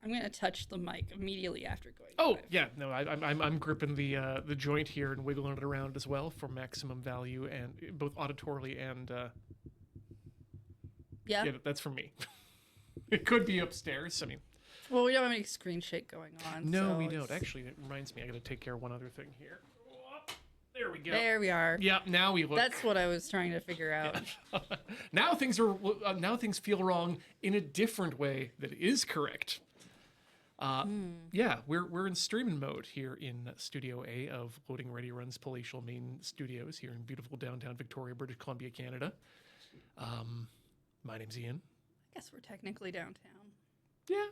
I'm gonna touch the mic immediately after going. Oh live. yeah, no, I'm gripping the joint here and wiggling it around as well for maximum value, and both auditorily and Yeah. that's for me. It could be upstairs. I mean, Well, we don't have any screen shake going on. no, so we don't. it's- Actually, it reminds me, I got to take care of one other thing here. There we go. There we are. Yeah, now we look. That's what I was trying to figure out. Now things feel wrong in a different way that is correct. Yeah, we're in streaming mode here in Studio A of Loading Ready Run's Palatial Main Studios here in beautiful downtown Victoria, British Columbia, Canada. My name's Ian. I guess we're technically downtown. Yeah.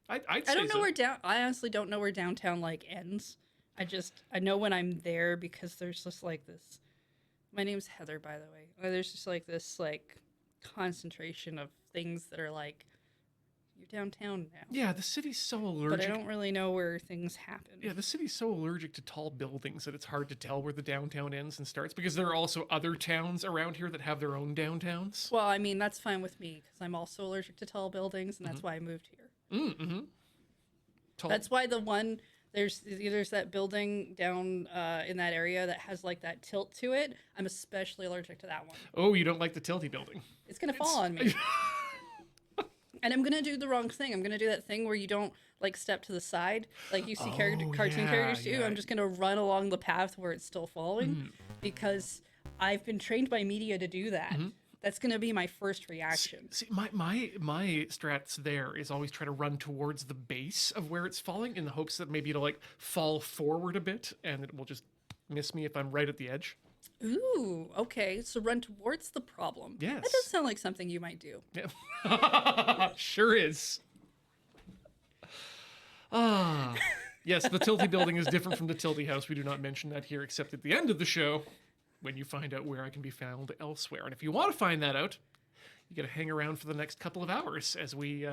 I'd I don't say know so. I honestly don't know where downtown like ends. I know when I'm there because there's just like this. My name's Heather, by the way. There's just like this like concentration of things that are like, you're downtown now. Yeah, the city's so allergic. But I don't really know where things happen. Yeah, the city's so allergic to tall buildings that it's hard to tell where the downtown ends and starts, because there are also other towns around here that have their own downtowns. Well, I mean, that's fine with me because I'm also allergic to tall buildings, and that's why I moved here. Mm-hmm. Tall. That's why there's that building down in that area that has like that tilt to it. I'm especially allergic to that one. Oh, you don't like the tilty building. It's gonna fall on me. And I'm gonna do the wrong thing. I'm gonna do that thing where you don't like step to the side, like you see cartoon characters do. yeah. I'm just gonna run along the path where it's still falling, because I've been trained by media to do that. That's gonna be my first reaction. See, my strats there is always try to run towards the base of where it's falling in the hopes that maybe it'll like fall forward a bit and it will just miss me if I'm right at the edge. Ooh, okay. So run towards the problem. Yes. That does sound like something you might do. Yeah. Sure is. Yes, the tilty building is different from the tilty house. We do not mention that here except at the end of the show when you find out where I can be found elsewhere. And if you want to find that out, you got to hang around for the next couple of hours as we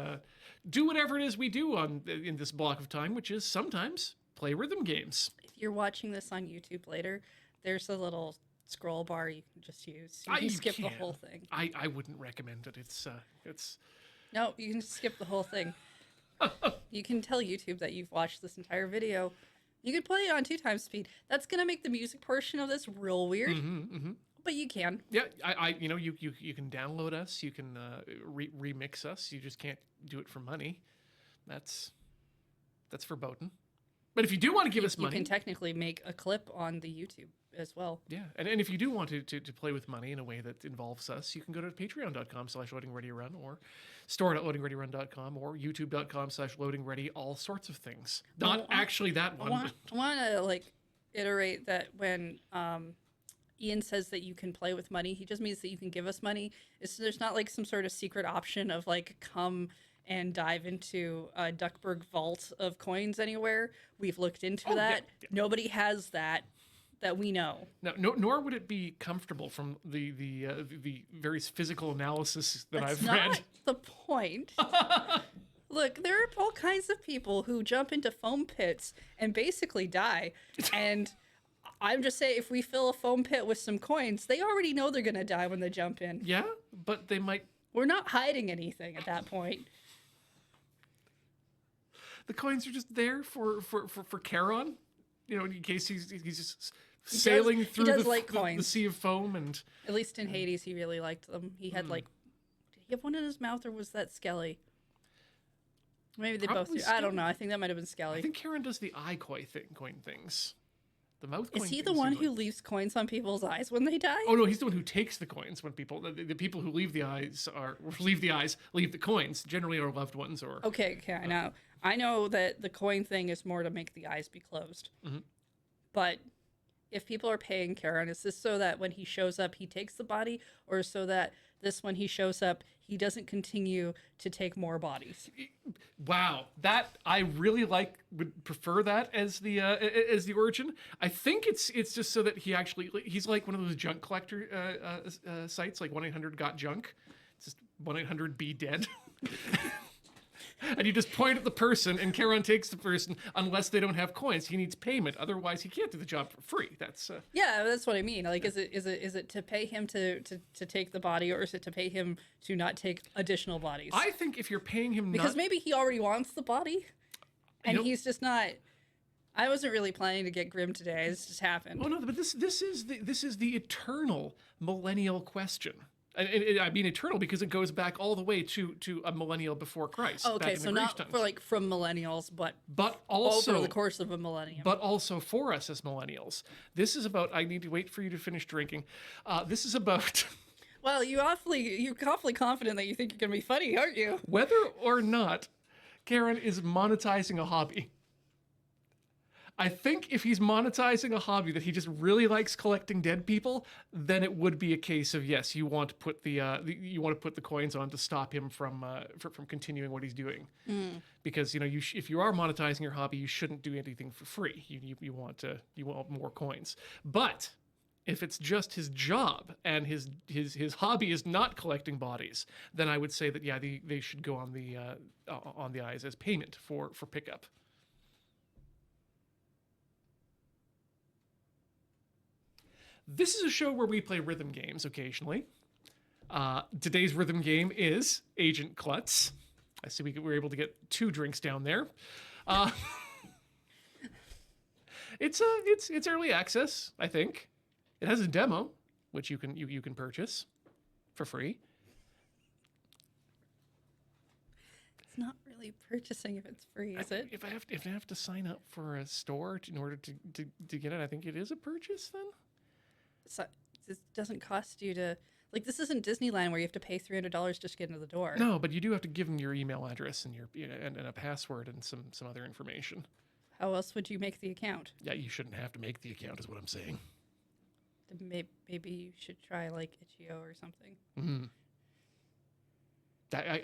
do whatever it is we do in this block of time, which is sometimes play rhythm games. If you're watching this on YouTube later, there's a little scroll bar you can just use. You can skip the whole thing. I wouldn't recommend it. It's No, you can just skip the whole thing. You can tell YouTube that you've watched this entire video. You could play it on 2x speed. That's gonna make the music portion of this real weird. But you can. Yeah, you can download us. You can remix us. You just can't do it for money. That's verboten. But if you do want to give us money, you can technically make a clip on the YouTube as well. Yeah, and if you do want to play with money in a way that involves us, you can go to patreon.com/loadingreadyrun or store.loadingreadyrun.com or youtube.com/loadingready, all sorts of things. Not actually that one. I want to like iterate that when Ian says that you can play with money, he just means that you can give us money. There's not like some sort of secret option of like come and dive into a Duckburg vault of coins anywhere. We've looked into that. Yeah. Nobody has that we know. No, nor would it be comfortable from the various physical analysis that That's I've read. not the point. Look, there are all kinds of people who jump into foam pits and basically die. And I'm just saying, if we fill a foam pit with some coins, they already know they're going to die when they jump in. Yeah, but they might. We're not hiding anything at that point. The coins are just there for Charon, in case he's just sailing through the sea of foam. And at least in Hades, he really liked them. He had did he have one in his mouth, or was that Skelly? Maybe they both do. I don't know. I think that might have been Skelly. I think Charon does the eye coin things. The mouth coin. Is he the one who leaves coins on people's eyes when they die? Oh no, he's the one who takes the coins when people. The people who leave the coins. Generally, are loved ones or. Okay, I know that the coin thing is more to make the eyes be closed. But if people are paying Charon, is this so that when he shows up, he takes the body, or so that when he shows up, he doesn't continue to take more bodies? Wow, that I really would prefer that as the origin. I think it's just so that he's like one of those junk collector sites, like 1-800-GOT-JUNK. It's just 1-800-BE-DEAD. And you just point at the person, and Charon takes the person unless they don't have coins. He needs payment, otherwise he can't do the job for free. That's Yeah, that's what I mean. Like, is it to pay him to take the body, or is it to pay him to not take additional bodies? I think if you're paying him Because maybe he already wants the body, and You know- he's just not. I wasn't really planning to get grim today. This just happened. Oh no, but this is the eternal millennial question. And I mean eternal because it goes back all the way to a millennial before Christ. Oh, back okay, in so the not Greek times. for like from millennials, but also over the course of a millennium. but also for us as millennials. This is about. I need to wait for you to finish drinking. This is about Well, you're awfully confident that you think you're gonna be funny, aren't you? whether or not Karen is monetizing a hobby. I think if he's monetizing a hobby that he just really likes collecting dead people, then it would be a case of yes, you want to put the coins on to stop him from continuing what he's doing. Because if you are monetizing your hobby, you shouldn't do anything for free. You want more coins. But if it's just his job and his hobby is not collecting bodies, then I would say that yeah, they should go on the eyes as payment for pickup. This is a show where we play rhythm games occasionally. Today's rhythm game is Agent Klutz. I see we were able to get 2 drinks down there. It's early access, I think. It has a demo, which you can purchase for free. It's not really purchasing if it's free, is it? If I have to sign up for a store in order to get it, I think it is a purchase then. So, this doesn't cost you to like. This isn't Disneyland where you have to pay $300 just to get into the door. No, but you do have to give them your email address and and a password and some other information. How else would you make the account? Yeah, you shouldn't have to make the account, is what I'm saying. Maybe you should try like Itch.io or something. Mm-hmm.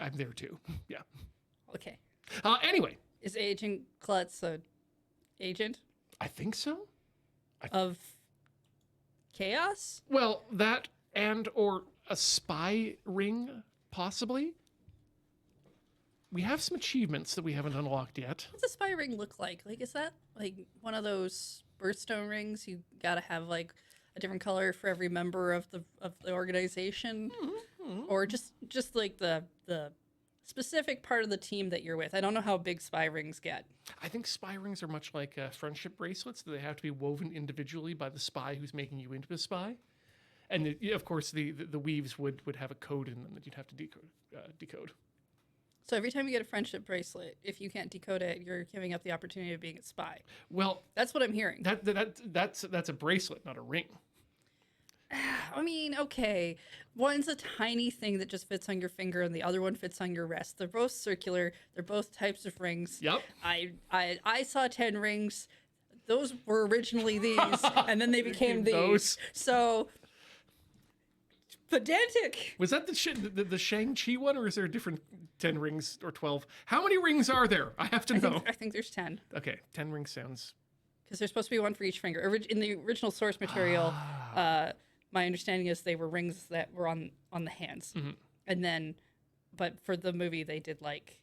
I'm there too. Yeah. Okay. Anyway, Is Agent Klutz a agent I think so. of chaos? Well, that and or a spy ring, possibly. We have some achievements that we haven't unlocked yet. What's a spy ring look like? Like, is that like one of those birthstone rings? You gotta have like a different color for every member of the organization, or just like the specific part of the team that you're with. I don't know how big spy rings get. I think spy rings are much like friendship bracelets, that they have to be woven individually by the spy who's making you into a spy. And of course, the weaves would have a code in them that you'd have to decode. So every time you get a friendship bracelet, if you can't decode it, you're giving up the opportunity of being a spy. Well, That's what I'm hearing. that's a bracelet, not a ring. I mean, okay. One's a tiny thing that just fits on your finger, and the other one fits on your wrist. They're both circular. They're both types of rings. Yep. I saw 10 rings. Those were originally these, and then they became these. Those. So pedantic. Was that the Shang-Chi one, or is there a different 10 rings or 12? How many rings are there? I have to know. I think there's 10. Okay, 10 rings sounds... Because there's supposed to be one for each finger. In the original source material, my understanding is they were rings that were on the hands. Mm-hmm. And then, but for the movie, they did like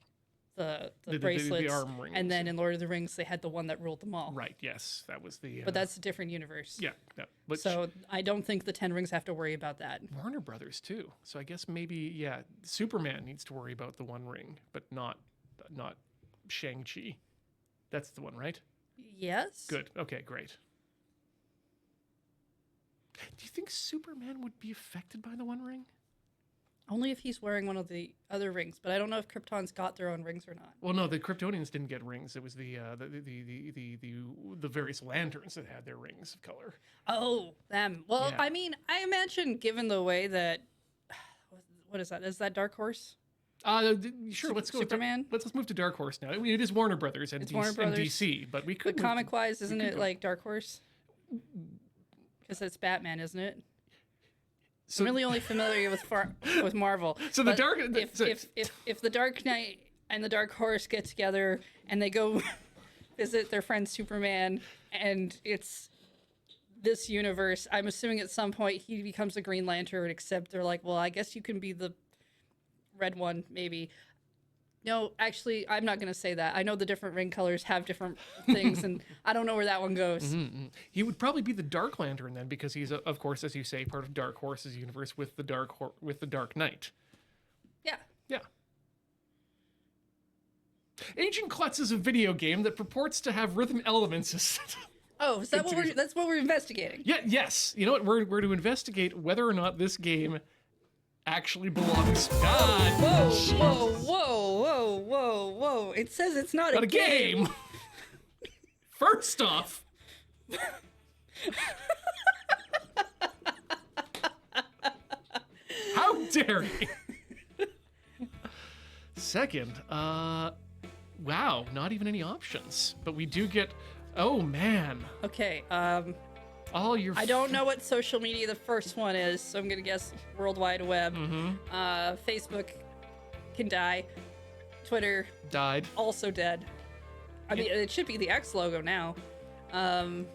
the The bracelets. arm rings. And then in Lord of the Rings, they had the one that ruled them all. Right, yes. That was the... But that's a different universe. Yeah. No, but So I don't think the 10 rings have to worry about that. Warner Brothers, too. So I guess maybe, yeah, Superman needs to worry about the one ring, but not Shang-Chi. That's the one, right? Yes. Good. Okay, great. Do you think Superman would be affected by the One Ring? Only if he's wearing one of the other rings, but I don't know if Krypton's got their own rings or not. Well, no, the Kryptonians didn't get rings. It was the various lanterns that had their rings of color. Oh, them. Well, Yeah. I mean, I imagine given the way that what is that? Is that Dark Horse? Sure. Let's go. Superman? Let's move to Dark Horse now. I mean, it is Warner Brothers and, Warner and Brothers. DC, but we could But move to- comic-wise, isn't could it go- like Dark Horse? Because it's Batman, isn't it? So, I'm really only familiar with Marvel. So the But Dark- if the Dark Knight and the Dark Horse get together and they go visit their friend Superman, and it's this universe, I'm assuming at some point he becomes a Green Lantern, except they're like, well, I guess you can be the red one, maybe. No, actually, I'm not going to say that. I know the different ring colors have different things, and I don't know where that one goes. Mm-hmm. He would probably be the Dark Lantern then, because he's, of course, as you say, part of Dark Horse's universe with the Dark Knight. Yeah. Yeah. Agent Klutz is a video game that purports to have rhythm elements. Oh, is that that's what we're investigating? Yeah. Yes. You know what? We're to investigate whether or not this game actually belongs. God. Whoa, whoa, whoa, whoa, whoa, whoa! It says it's not a game. First off. How dare you? Second, wow, not even any options. But we do get, oh man. Okay, All your I don't know what social media the first one is, so I'm gonna guess World Wide Web. Mm-hmm. Facebook can die. Twitter died. also dead. I mean, it should be the X logo now. And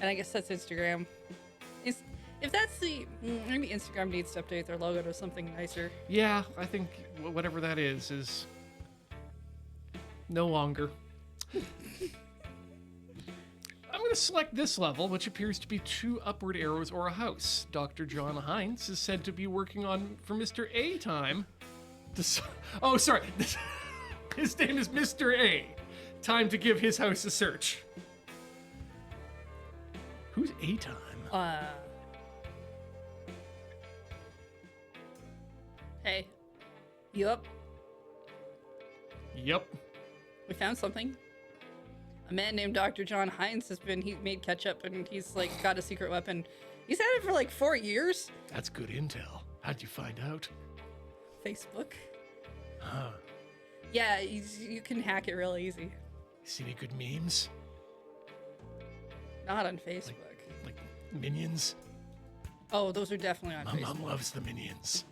I guess that's Instagram. If that's the... Maybe Instagram needs to update their logo to something nicer. Yeah, I think whatever that is no longer. I'm going to select this level, which appears to be 2 upward arrows or a house. Dr. John Heinz is said to be working on for Mr. A time. Oh, sorry. His name is Mr. A. Time to give his house a search. Who's A time? Hey. You up? Yep. We found something. A man named Dr. John Heinz he made ketchup and he's like got a secret weapon. He's had it for like 4 years. That's good intel. How'd you find out? Facebook. Huh. Yeah, you can hack it real easy. See any good memes? Not on Facebook. Like Minions? Oh, those are definitely on My Facebook. mom loves the Minions.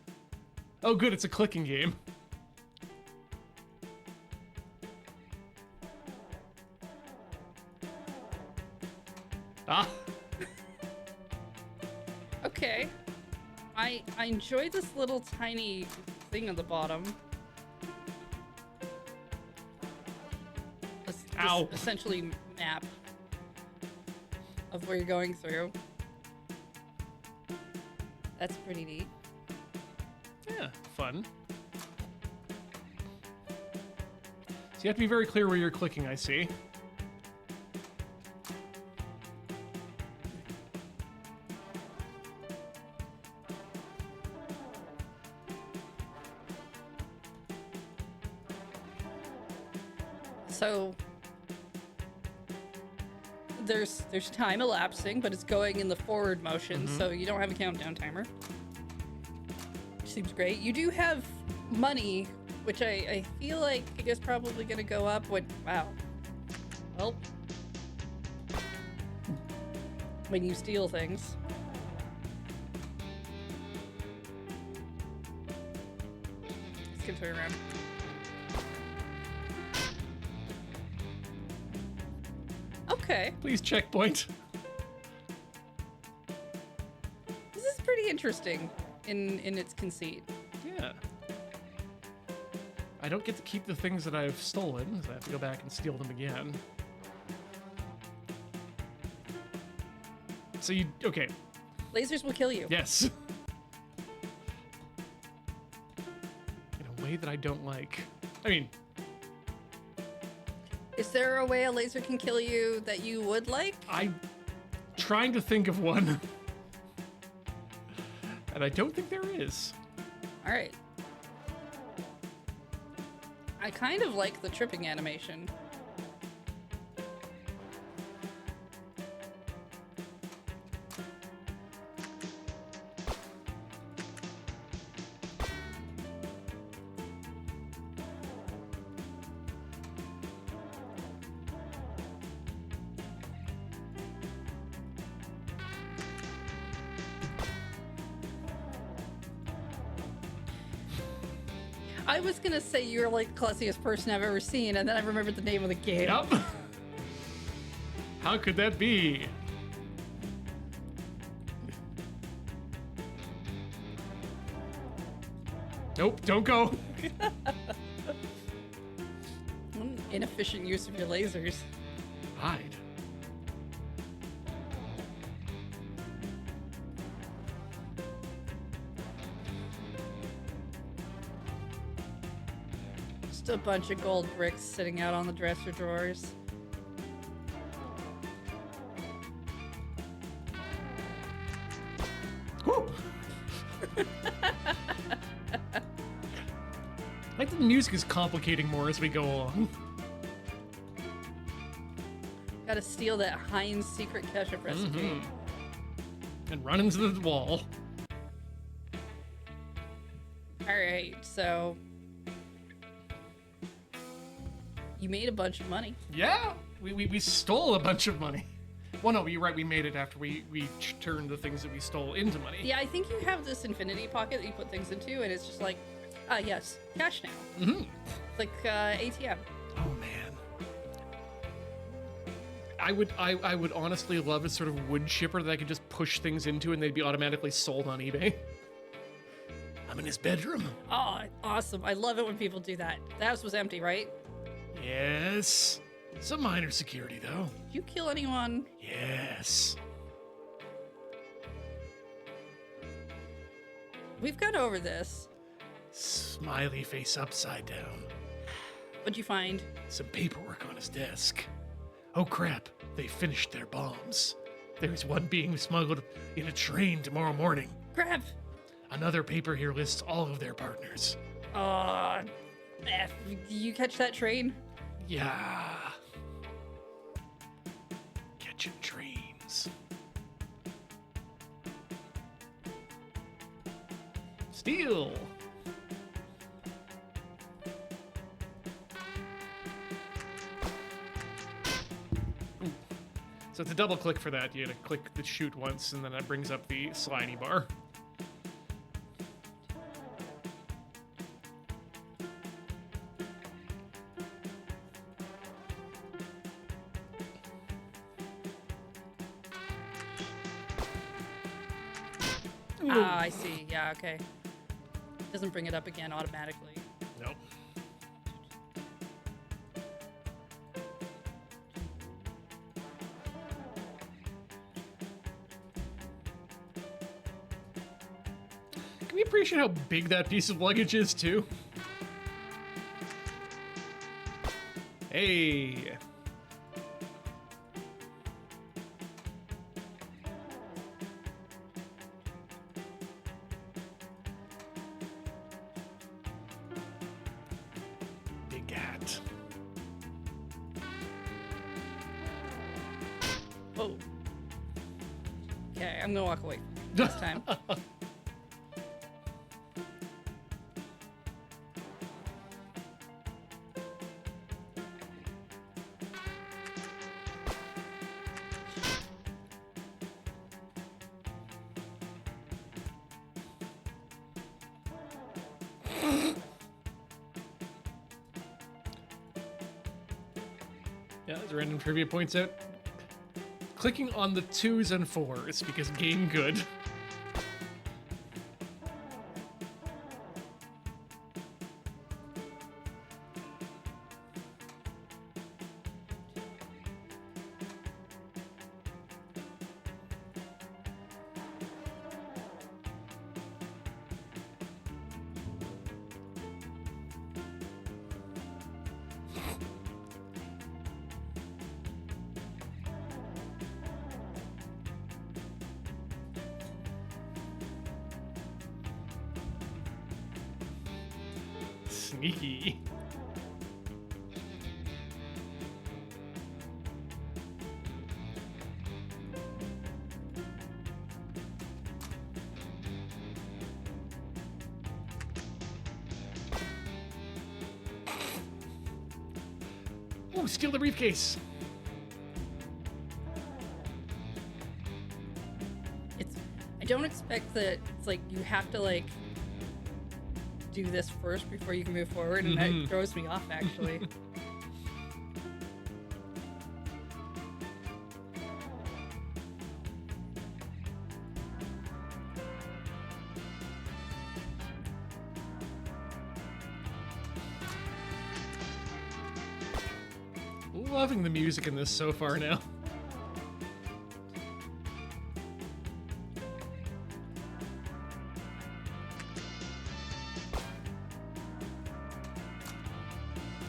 Oh, good, it's a clicking game. Ah. Okay. I enjoy this little tiny thing at the bottom. This Ow. essentially map of where you're going through. That's pretty neat. Yeah, fun. So you have to be very clear where you're clicking, I see. So there's time elapsing, but it's going in the forward motion, so you don't have a countdown timer. Which seems great. You do have money, which I feel like is probably gonna go up when well, when you steal things. Let's get turn around. Okay. Please checkpoint. This is pretty interesting in its conceit. Yeah. I don't get to keep the things that I've stolen, so I have to go back and steal them again. So okay. Lasers will kill you. Yes. In a way that I don't like. I mean, Is there a way a laser can kill you that you would like? I'm trying to think of one. And I don't think there is. All right. I kind of like the tripping animation. I was gonna say you're like the classiest person I've ever seen, and then I remembered the name of the game. Yep. How could that be? Nope, don't go. inefficient use of your lasers. Hide. Just a bunch of gold bricks sitting out on the dresser drawers. Woo! I think the music is complicating more as we go along. Gotta steal that Heinz secret ketchup recipe. And run into the wall. Alright, so... You made a bunch of money. Yeah! We stole a bunch of money. Well, no, you're right. We made it after we turned the things that we stole into money. Yeah, I think you have this infinity pocket that you put things into, and it's just like, yes, cash now. Mm-hmm. It's like ATM. Oh man, I would honestly love a sort of wood chipper that I could just push things into, and they'd be automatically sold on eBay. I'm in his bedroom. Oh, awesome! I love it when people do that. The house was empty, right? Yes. Some minor security though. Did you kill anyone? Yes. We've gone over this. Smiley face upside down. What'd you find? Some paperwork on his desk. Oh crap, they finished their bombs. There's one being smuggled in a train tomorrow morning. Crap! Another paper here lists all of their partners. You catch that train? Yeah. Catching trains. Steal. Ooh. So to double click for that, you gotta click the shoot once, and then that brings up the slidey bar. Ah, I see. Yeah, okay. Doesn't bring it up again automatically. Nope. Can we appreciate how big that piece of luggage is, too? Hey. Big hat. Whoa. Okay, I'm gonna walk away this time. Yeah, as random trivia points out, clicking on the 2s and 4s because game good. Sneaky. Ooh, steal the briefcase. I don't expect that it's like you have to like do this first before you can move forward, and that throws me off actually. loving the music in this so far now.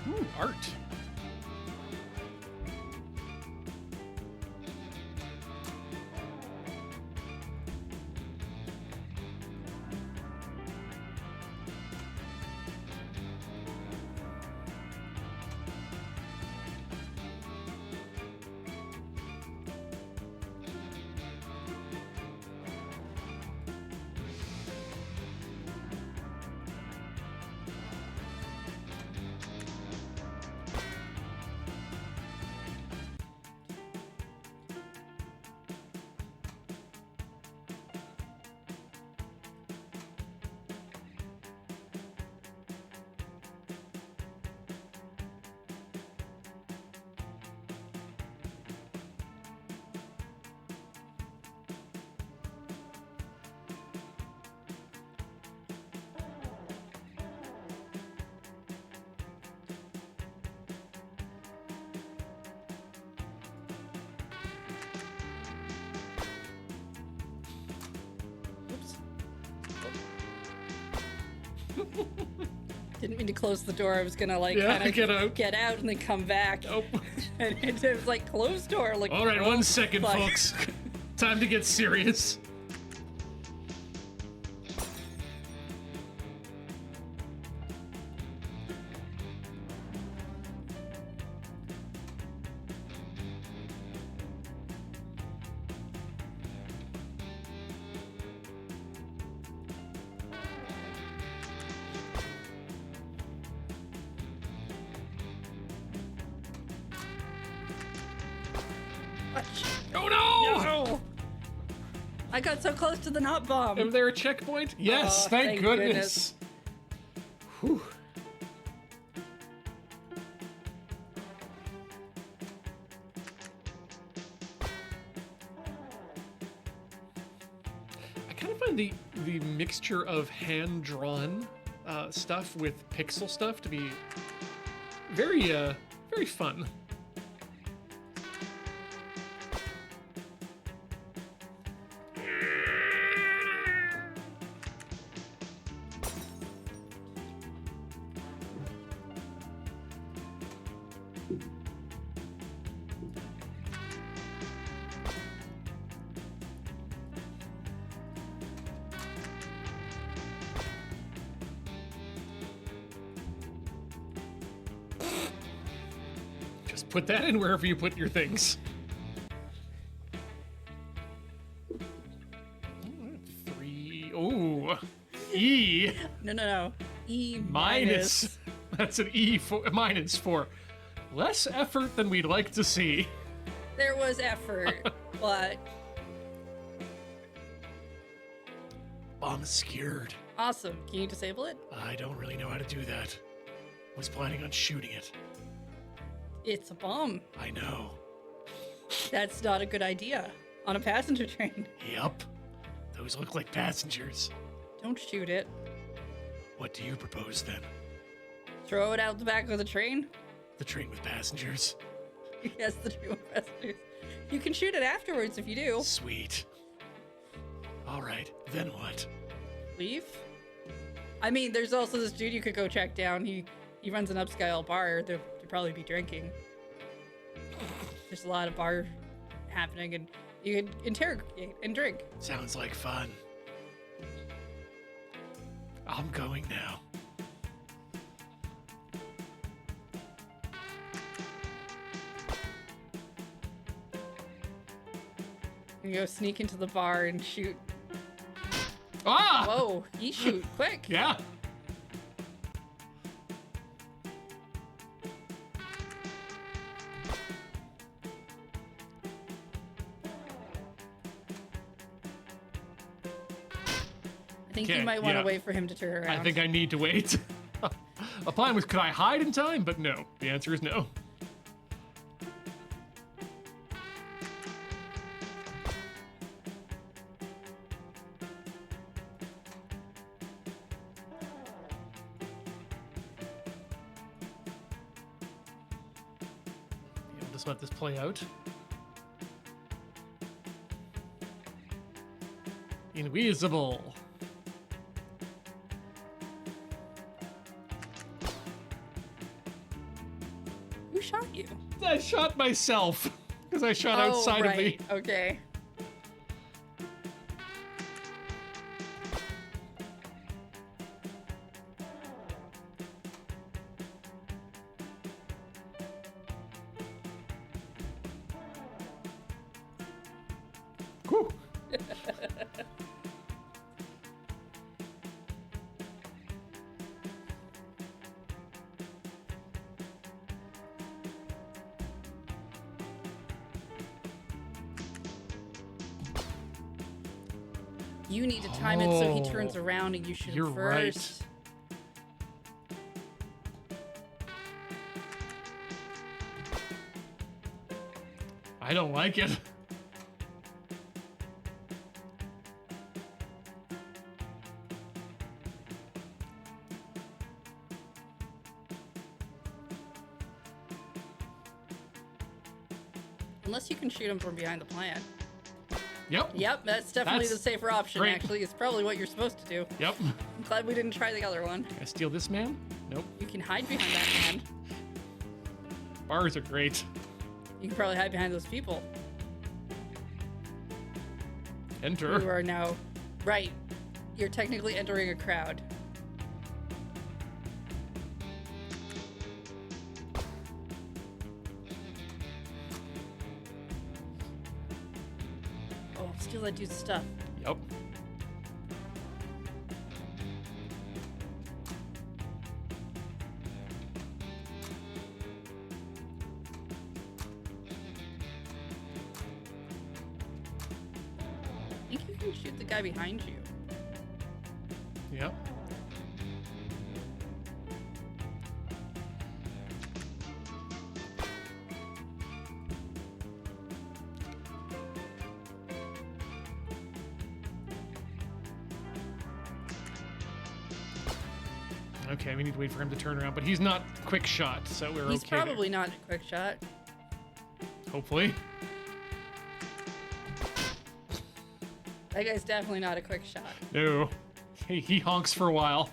Ooh, art. Didn't mean to close the door. I was gonna like Yeah, kind of get out. and then come back. Nope. And it was like closed door. Like, All right, oh, 1 second, fuck. folks. Time to get serious. Oh no! No! I got so close to the knot bomb. Is there a checkpoint? Yes, Oh, thank thank goodness. Whew. I kind of find the mixture of hand-drawn stuff with pixel stuff to be very fun. Just put that in wherever you put your things. Three. Oh, E No. E minus. That's an E for minus for less effort than we'd like to see. There was effort, but I'm scared. awesome. Can you disable it? I don't really know how to do that. Was planning on shooting it. It's a bomb. I know. That's not a good idea on a passenger train. Yup. Those look like passengers. Don't shoot it. What do you propose then? Throw it out the back of the train. The train with passengers? Yes, the train with passengers. You can shoot it afterwards if you do. Sweet. Alright, then what? Leave. I mean, there's also this dude you could go check down. He runs an upscale bar. They'd probably be drinking. There's a lot of bar happening, and you could interrogate and drink. Sounds like fun. I'm going now. You go sneak into the bar and shoot. Ah! Whoa, you shoot quick. Yeah. I think Okay, you might want to yeah. wait for him to turn around. I think I need to wait. A plan was, could I hide in time? But no. The answer is no. Just let this play out. Invisible. Who shot you? I shot myself because I shot outside of the. Okay. Whew. You need to time it so he turns around and you shoot You're him first. I don't like it. Unless you can shoot him from behind the plant. Yep. Yep, that's definitely That's the safer option, great. actually. It's probably what you're supposed to do. Yep. I'm glad we didn't try the other one. Can I steal this man? Nope. You can hide behind that man. Bars are great. You can probably hide behind those people Enter. who are now... Right. You're technically entering a crowd. Oh, steal that dude's stuff. Yep. I think you can shoot the guy behind you. Yep. Okay, we need to wait for him to turn around, but he's not quick shot, so we're He's okay. there. probably not a quick shot. Hopefully. That guy's definitely not a quick shot. No. He honks for a while.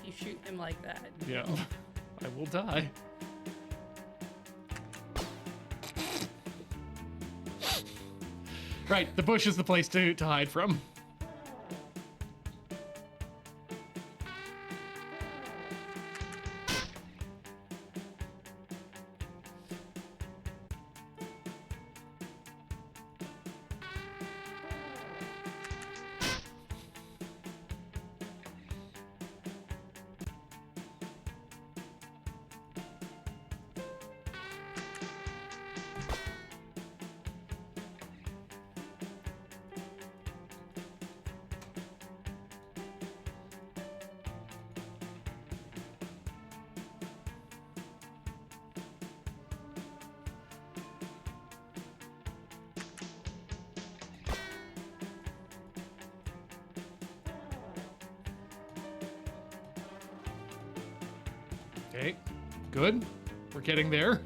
If you shoot him like that. Yeah. I will die. Right, the bush is the place to hide from. Okay, good. We're getting there.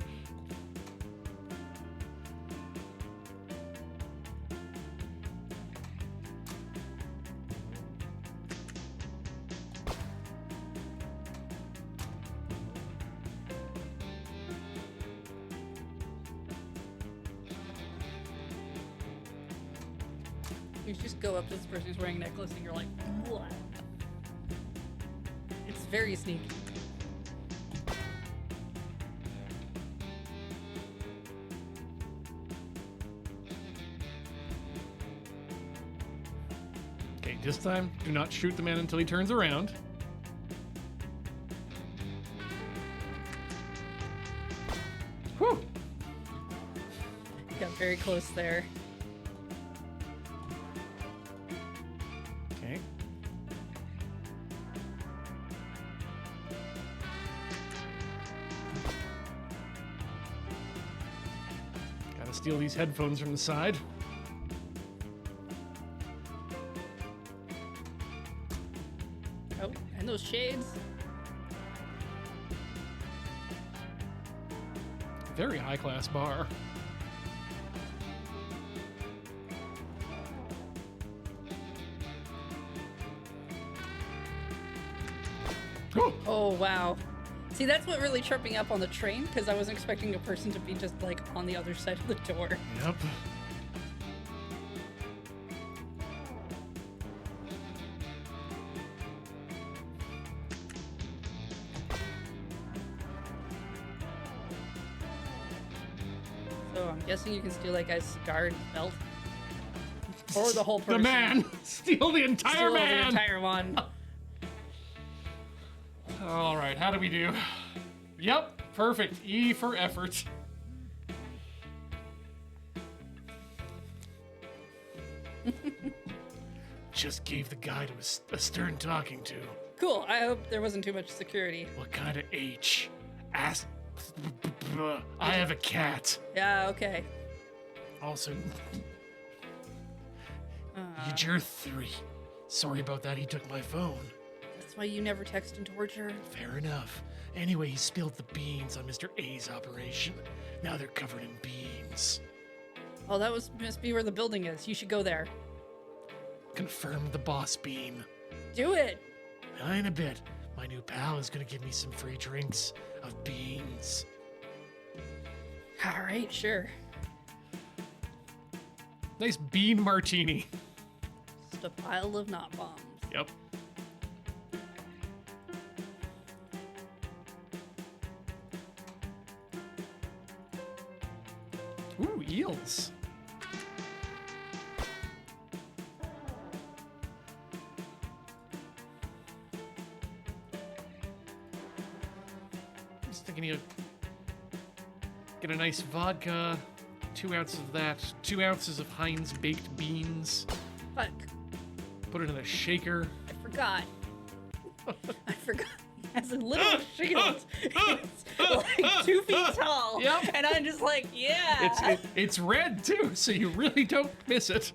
You just go up to this person who's wearing a necklace and you're like, what? It's very sneaky. Okay, this time, do not shoot the man until he turns around. Whew! Got very close there. Okay, steal these headphones from the side. Oh, and those shades. Very high-class bar. Oh, wow. See, that's what really tripped me up on the train, because I wasn't expecting a person to be just, like, on the other side of the door. Yep. So I'm guessing you can steal that guy's cigar and his belt. Or the whole person. The man! Steal the entire Steal man! the entire one. All right, how do we do? Yep, perfect. E for effort. Just gave the guy to a stern talking to. Cool. I hope there wasn't too much security. What kind of H? Ask. I have a cat. Yeah, okay. Also, you're 3. Sorry about that. He took my phone. That's why you never text in torture. Fair enough. Anyway, he spilled the beans on Mr. A's operation. Now they're covered in beans. Oh, that must be where the building is. You should go there. Confirm the boss bean. Do it. In a bit. My new pal is gonna give me some free drinks of beans. All right, sure. Nice bean martini. Just a pile of knot bombs. Yep. Ooh, eels. Just thinking you get a nice vodka, 2 ounces of that, 2 ounces of Heinz baked beans. Fuck. Put it in a shaker. I forgot. I forgot. He has a little shield. It's like 2 feet tall. Yep. And I'm just like, yeah. It's red too, so you really don't miss it.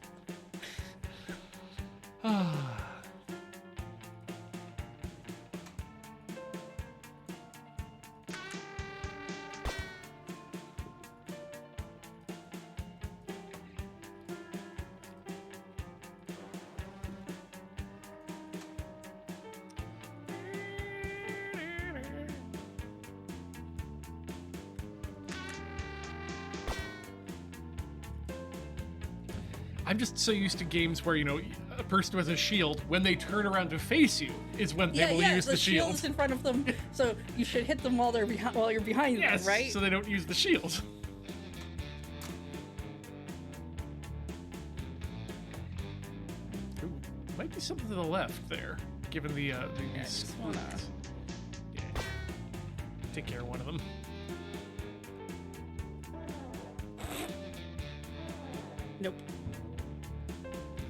I'm just so used to games where, you know, a person with a shield, when they turn around to face you, is when they will use the shield. shield's in front of them, so you should hit them while you're behind Yes, them, right? so they don't use the shield. Ooh, might be something to the left there, given the I just wanna- Yeah. Take care of one of them. Nope.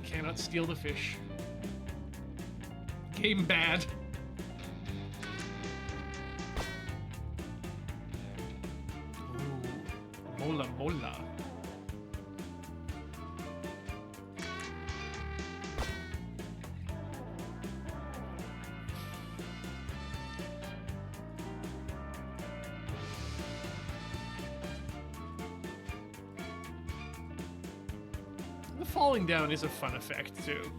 Cannot steal the fish. Game bad. Ooh, mola mola. The falling down is a fun effect too.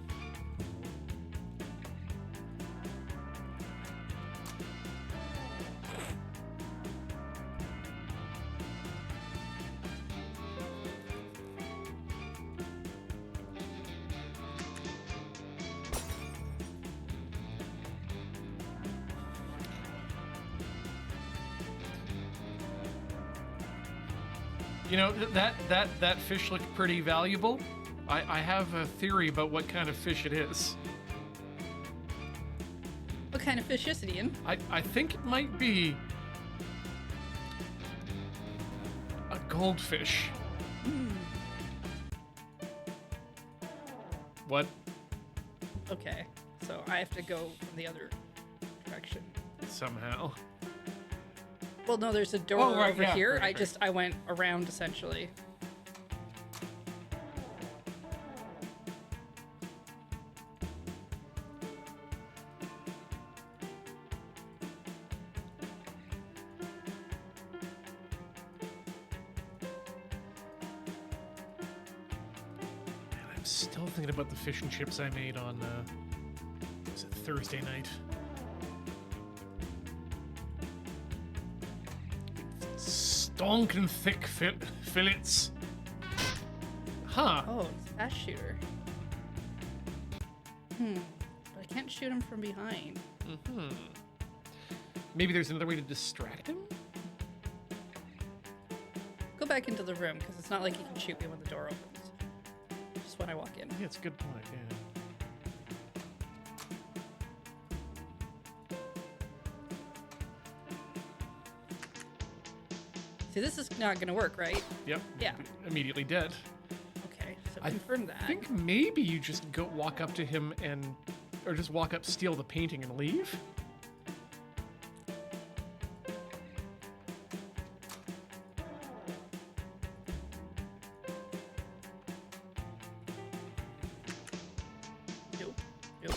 You know, that fish looked pretty valuable. I have a theory about what kind of fish it is. What kind of fish is it, Ian? I think it might be a goldfish. What? Okay, so I have to go from the other direction. Somehow. Well, no, there's a door Oh, right, over yeah, here. right. I went around essentially. I'm still thinking about the fish and chips I made on, was it Thursday night? Stonking thick fillets. Huh. Oh, it's a fast shooter. But I can't shoot him from behind. Maybe there's another way to distract him? Go back into the room, because it's not like you can shoot me when the door opens. Just when I walk in. Yeah, it's a good point, yeah. See, this is not going to work, right? Yep. Yeah. Immediately dead. Okay, so I confirm that. I think maybe you just walk up to him or just walk up, steal the painting, and leave. Nope. Nope.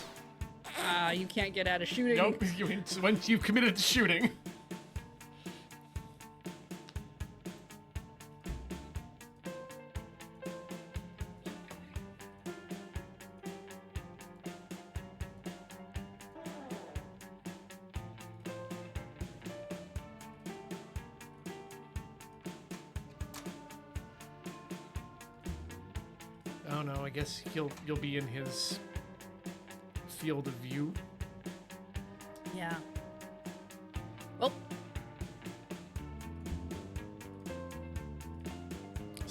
You can't get out of shooting. Nope. Once you've committed to shooting. Oh no, I guess you'll be in his field of view. Yeah. Well,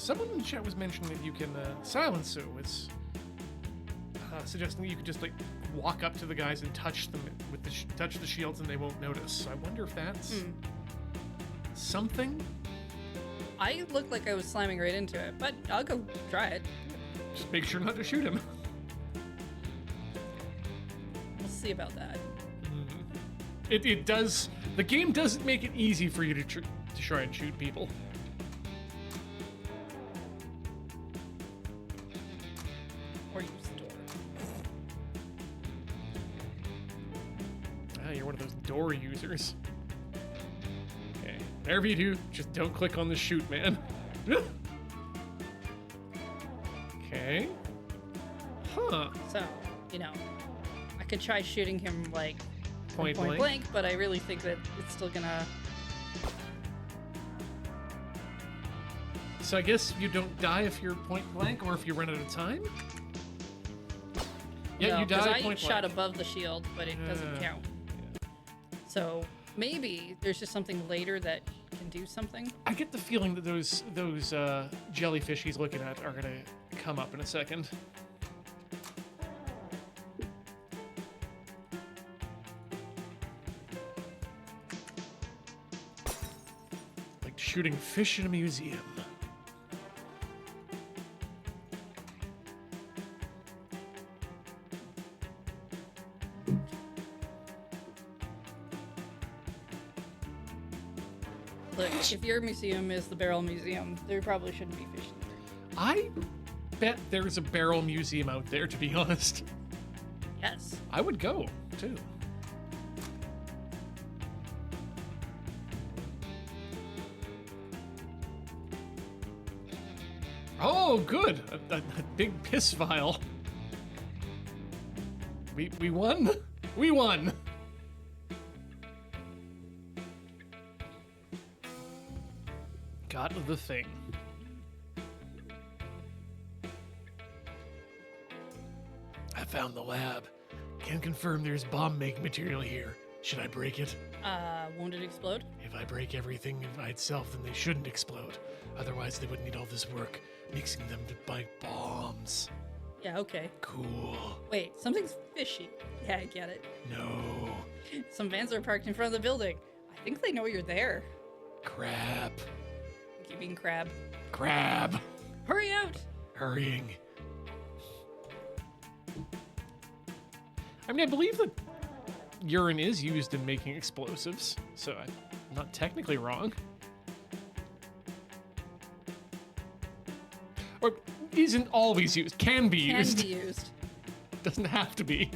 Someone in the chat was mentioning that you can silence Sue. It's suggesting that you could just like walk up to the guys and touch them with touch the shields and they won't notice. So I wonder if that's something. I looked like I was slamming right into it, but I'll go try it. Just make sure not to shoot him. We'll see about that. It does. The game doesn't make it easy for you to try and shoot people. Or use the door. Ah, you're one of those door users. Okay, whatever you do, just don't click on the shoot, man. Okay. Huh. So, I could try shooting him like Point blank, but I really think that it's still gonna. So I guess you don't die if you're point blank or if you run out of time? Yeah, No, you 'cause die I point shot blank. above the shield, but it doesn't count. So maybe there's just something later that can do something. I get the feeling that those jellyfish he's looking at are gonna come up in a second. Like shooting fish in a museum. Look, if your museum is the Barrel Museum, there probably shouldn't be fish in there. I bet there's a barrel museum out there, to be honest. Yes. I would go, too. Oh, good! A big piss vial. We won? We won! Got the thing. I found the lab. Can confirm there's bomb-making material here. Should I break it? Won't it explode? If I break everything by itself, then they shouldn't explode. Otherwise, they wouldn't need all this work mixing them to make bombs. Yeah, okay. Cool. Wait, something's fishy. Yeah, I get it. No. Some vans are parked in front of the building. I think they know you're there. Crap. Keep being crab. Crab. Hurry out! Hurrying. I mean, I believe that urine is used in making explosives, so I'm not technically wrong. Or isn't always used. Can be used. Can be used. Doesn't have to be.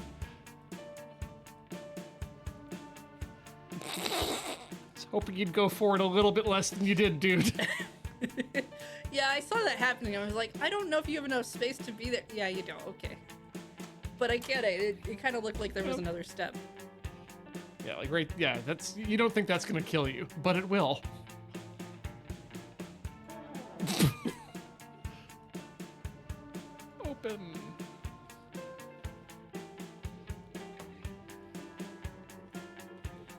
Was hoping you'd go for it a little bit less than you did, dude. Yeah, I saw that happening. I was like, I don't know if you have enough space to be there. Yeah, you don't. Okay. But I get it. It kind of looked like there was another step. Yeah, like right. Yeah, that's. You don't think that's gonna kill you, but it will. Open.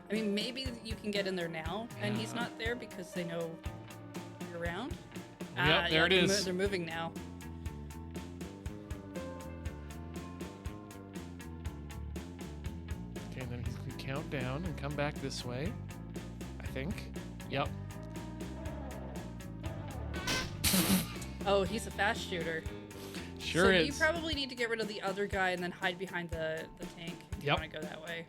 I mean, maybe you can get in there now, and he's Yeah. not there because they know you're around. Yep, there it is. They're moving now. Okay, and then we count down and come back this way. I think. Yep. Oh, he's a fast shooter. Sure so is. you probably need to get rid of the other guy and then hide behind the tank if you Yep. want to go that way.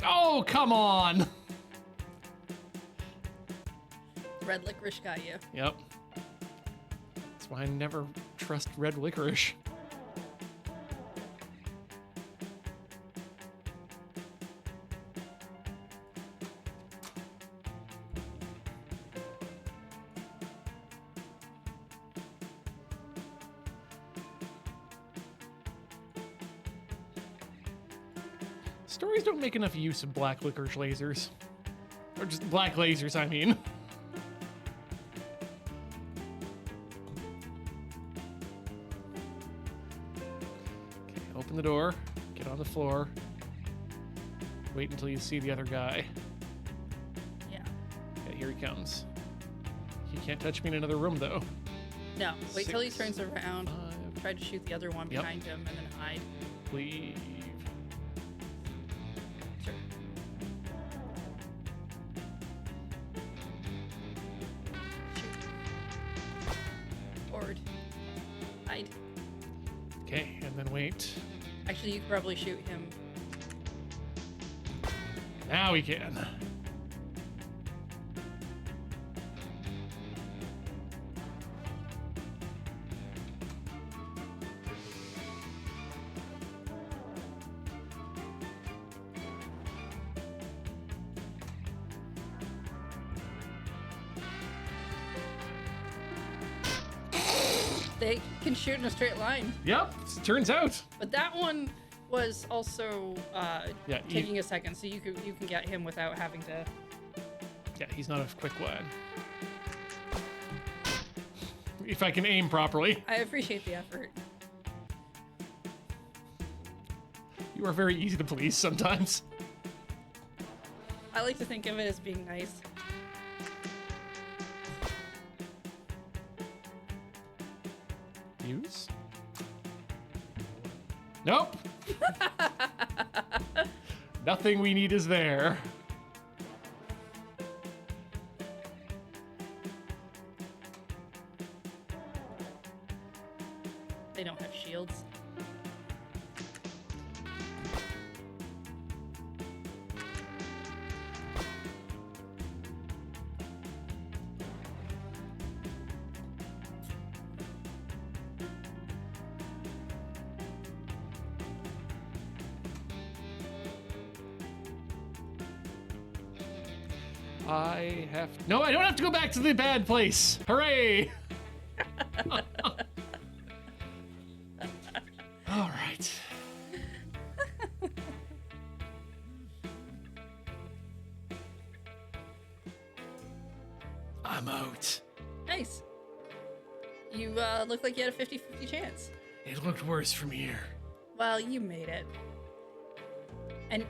Oh, come on. Red licorice got you. Yep. That's why I never trust red licorice. Stories don't make enough use of black licorice lasers. Or just black lasers, I mean. Okay, open the door, get on the floor, wait until you see the other guy. Yeah. Okay, here he comes. He can't touch me in another room, though. No, wait till he 6, turns around. 5, Try to shoot the other one Yep. behind him and then hide. leave. Sure. Shoot. Forward. Hide. Okay, and then wait. Actually, you could probably shoot him. Now we can. They can shoot in a straight line. Yep, turns out. But that one was also Yeah, taking a second, so you can get him without having to. Yeah, he's not a quick one. If I can aim properly. I appreciate the effort. You are very easy to please sometimes. I like to think of it as being nice. Use? Nope. Nothing we need is there. They don't have shields. No, I don't have to go back to the bad place. Hooray! All right. I'm out. Nice. You look like you had a 50-50 chance. It looked worse from here. Well, you made it.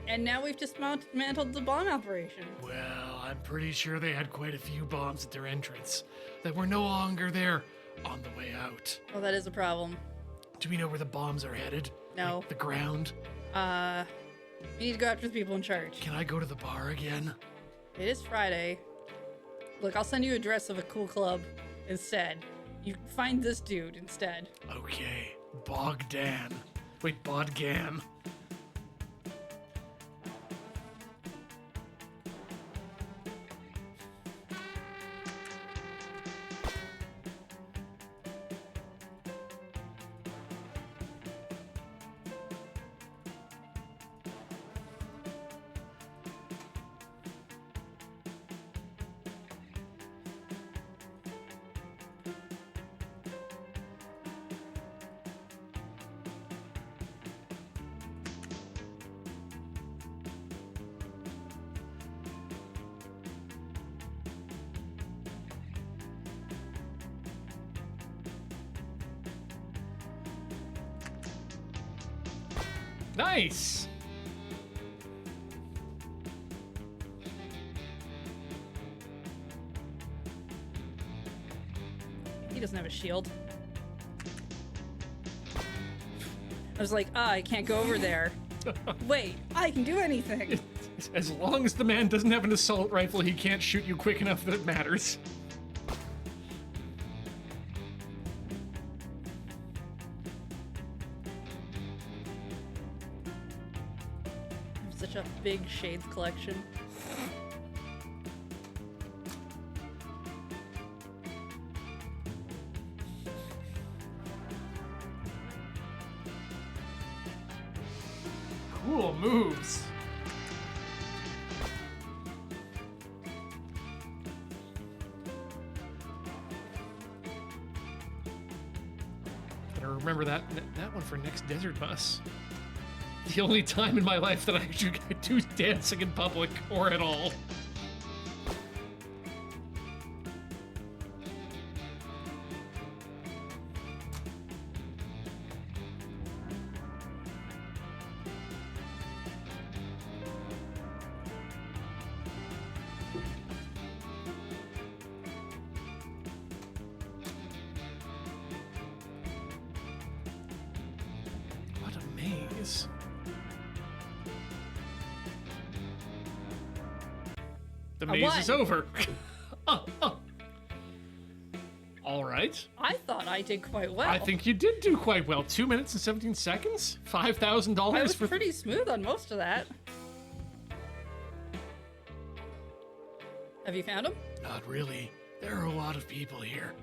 And now we've dismantled the bomb operation. Well, I'm pretty sure they had quite a few bombs at their entrance that were no longer there on the way out. Well, that is a problem. Do we know where the bombs are headed? No. Like the ground? We need to go after the people in charge. Can I go to the bar again? It is Friday. Look, I'll send you a address of a cool club instead. You find this dude instead. Okay. Bogdan. Wait, Bodgan. Nice! He doesn't have a shield. I was like, I can't go over there. Wait, I can do anything. As long as the man doesn't have an assault rifle, he can't shoot you quick enough that it matters. Such a big shades collection. Cool moves. Gotta remember that one for next desert bus. The only time in my life that I actually do dancing in public or at all. What a maze. The maze is over. All right. I thought I did quite well. I think you did do quite well. 2 minutes and 17 seconds? $5,000 I was for... pretty smooth on most of that. Have you found him? Not really. There are a lot of people here.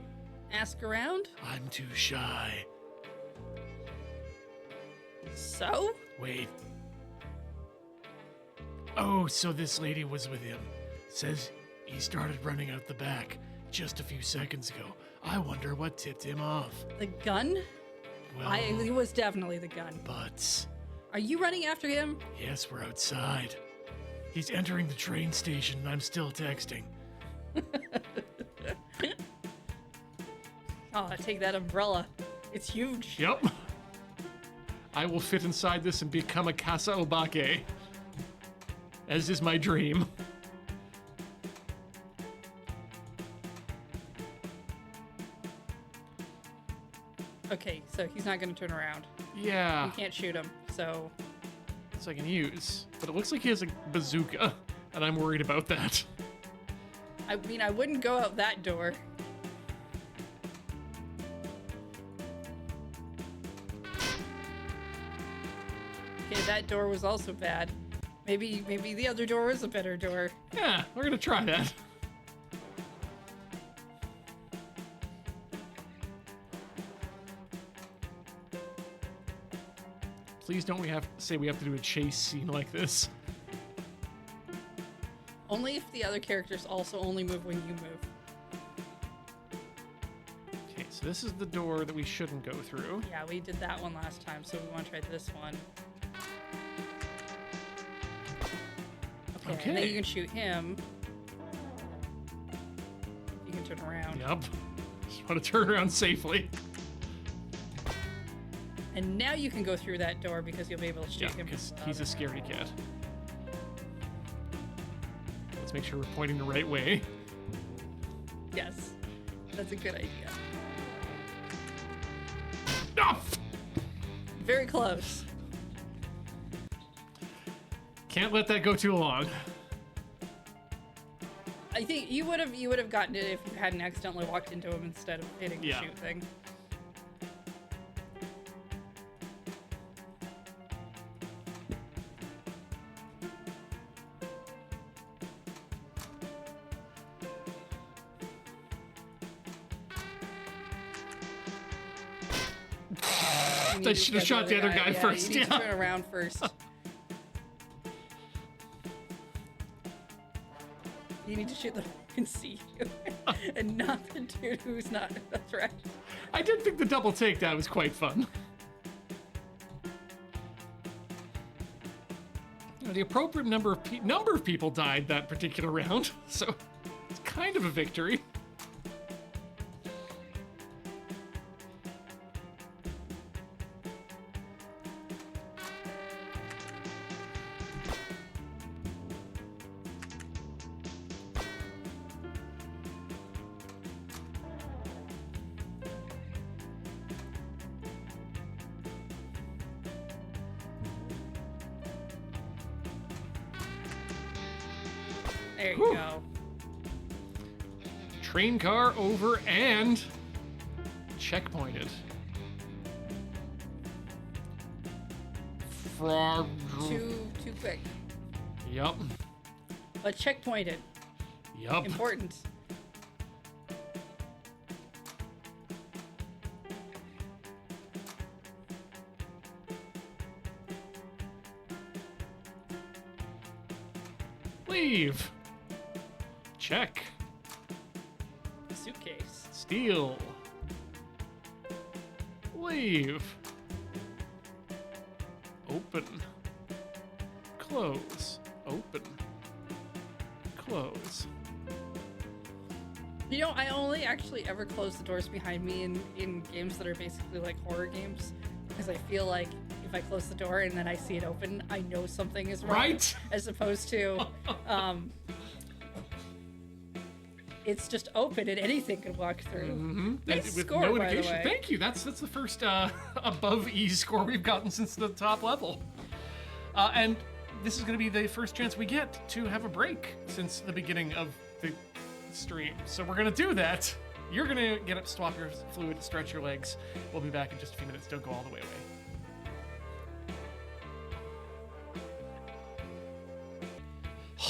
Ask around? I'm too shy. So? Wait. Oh, so this lady was with him. Says he started running out the back just a few seconds ago. I wonder what tipped him off. The gun? Well, It was definitely the gun. but Are you running after him? yes, we're outside. He's entering the train station and I'm still texting. Oh, take that umbrella. It's huge. Yep. I will fit inside this and become a Casa Obake. As is my dream. Okay, so he's not going to turn around. Yeah, You can't shoot him, so... so I can use. But it looks like he has a bazooka, and I'm worried about that. I mean, I wouldn't go out that door. Okay, that door was also bad. Maybe the other door is a better door. Yeah, we're gonna try that. Please don't we have to do a chase scene like this. Only if the other characters also only move when you move. Okay, so this is the door that we shouldn't go through. Yeah, we did that one last time, so we want to try this one. Okay, and then Okay. you can shoot him. You can turn around. Yep. Just want to turn around safely. And now you can go through that door because you'll be able to shoot Yeah, him. because from the he's a other scaredy cat. Let's make sure we're pointing the right way. end. Yes, that's a good idea. Ah! Very close. Can't let that go too long. I think you would have gotten it if you hadn't accidentally walked into him instead of hitting the Yeah. shoot thing. You need I to should have get shot the other guy first, You need yeah. to turn around first. You need to shoot the one who can see you, and not the dude who's not a threat. I did think the double takedown was quite fun. You know, the appropriate number of people died that particular round, so it's kind of a victory. There you Whew. go. Train car over and checkpointed. Frog. Too quick. Yup. But checkpointed. Yup. Important. Leave. Check. Suitcase. Steal. Leave. Open. Close. Open. Close. You know, I only actually ever close the doors behind me in games that are basically like horror games, because I feel like if I close the door and then I see it open, I know something is wrong. Right? As opposed to, it's just open and anything could walk through. Mm-hmm. Nice With score, no by the indication. way. Thank you. That's the first above E score we've gotten since the top level. And this is going to be the first chance we get to have a break since the beginning of the stream. So we're going to do that. You're going to get up, swap your fluid, stretch your legs. We'll be back in just a few minutes. Don't go all the way away.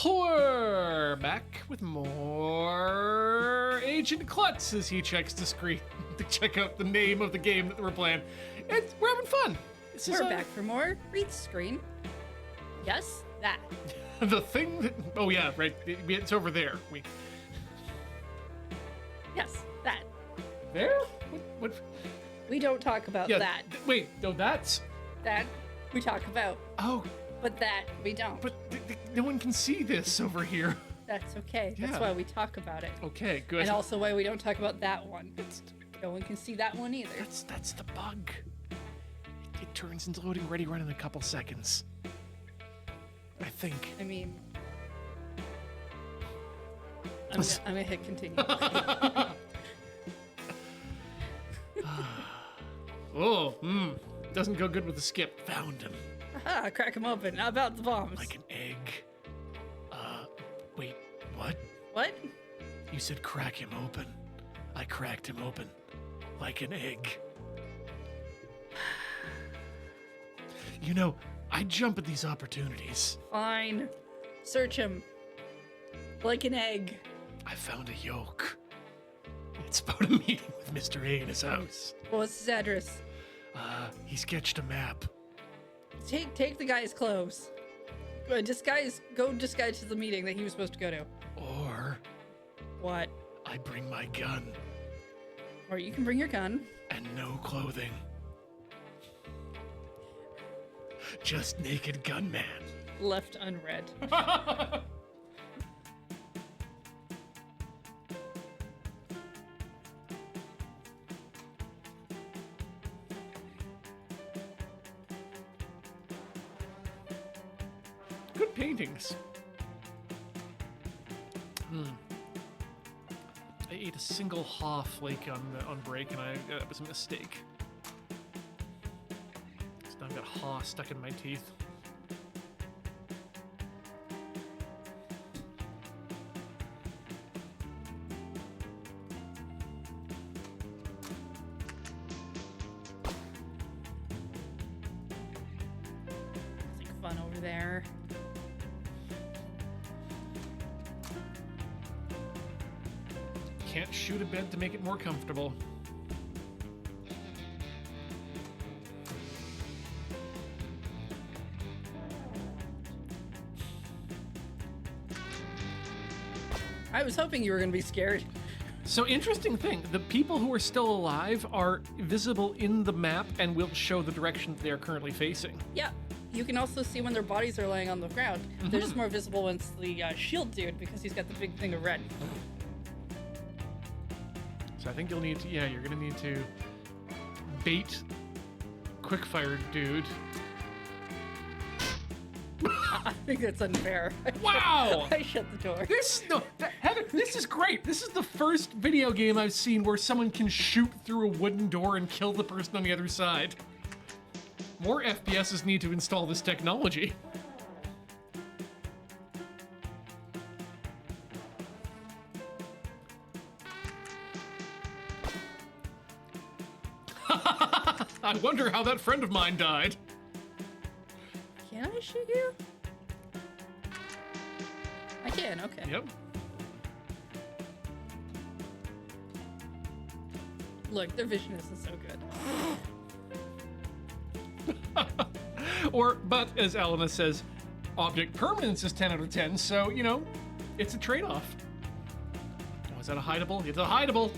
We're back with more Agent Klutz as he checks the screen to check out the name of the game that we're playing. We're having fun. This is We're back for more read screen. Yes, that. the thing that. Oh yeah, right. It's over there. Yes, that. There? What? We don't talk about Yeah. that. Wait. No, that's. That we talk about, Oh, but that we don't. but no one can see this over here. That's okay. That's Yeah. why we talk about it. Okay, good. And also why we don't talk about that one. No one can see that one either. That's the bug. It turns into loading ready run in a couple seconds. I think. I mean, I'm gonna hit continue. Oh, doesn't go good with the skip. Found him. Aha, crack him open. How about the bombs? Like an egg. Wait, what? What? You said crack him open. I cracked him open. Like an egg. You know, I jump at these opportunities. Fine. Search him. Like an egg. I found a yolk. It's about a meeting with Mr. A in his house. What's his address? He sketched a map. Take the guy's clothes. Go disguise to the meeting that he was supposed to go to. Or What? I bring my gun Or you can bring your gun. and no clothing. Just naked gunman. Left unread. Good paintings. I ate a single haw flake on break, and that was a mistake. So now I've got haw stuck in my teeth. It's like fun over there. Can't shoot a bed to make it more comfortable. I was hoping you were gonna be scared. So interesting thing, the people who are still alive are visible in the map and will show the direction they are currently facing. Yeah. You can also see when their bodies are laying on the ground. They're just more visible when it's the shield dude because he's got the big thing of red. So I think you'll need to, you're gonna need to bait quickfire dude. I think that's unfair. Wow! I shut the door. Heather, this is great. This is the first video game I've seen where someone can shoot through a wooden door and kill the person on the other side. More FPSs need to install this technology. I wonder how that friend of mine died. Can I shoot you? I can, okay. Yep. Look, their vision isn't so good. But as Elena says, object permanence is 10 out of 10, so, you know, it's a trade-off. Oh, is that a hideable? It's a hideable.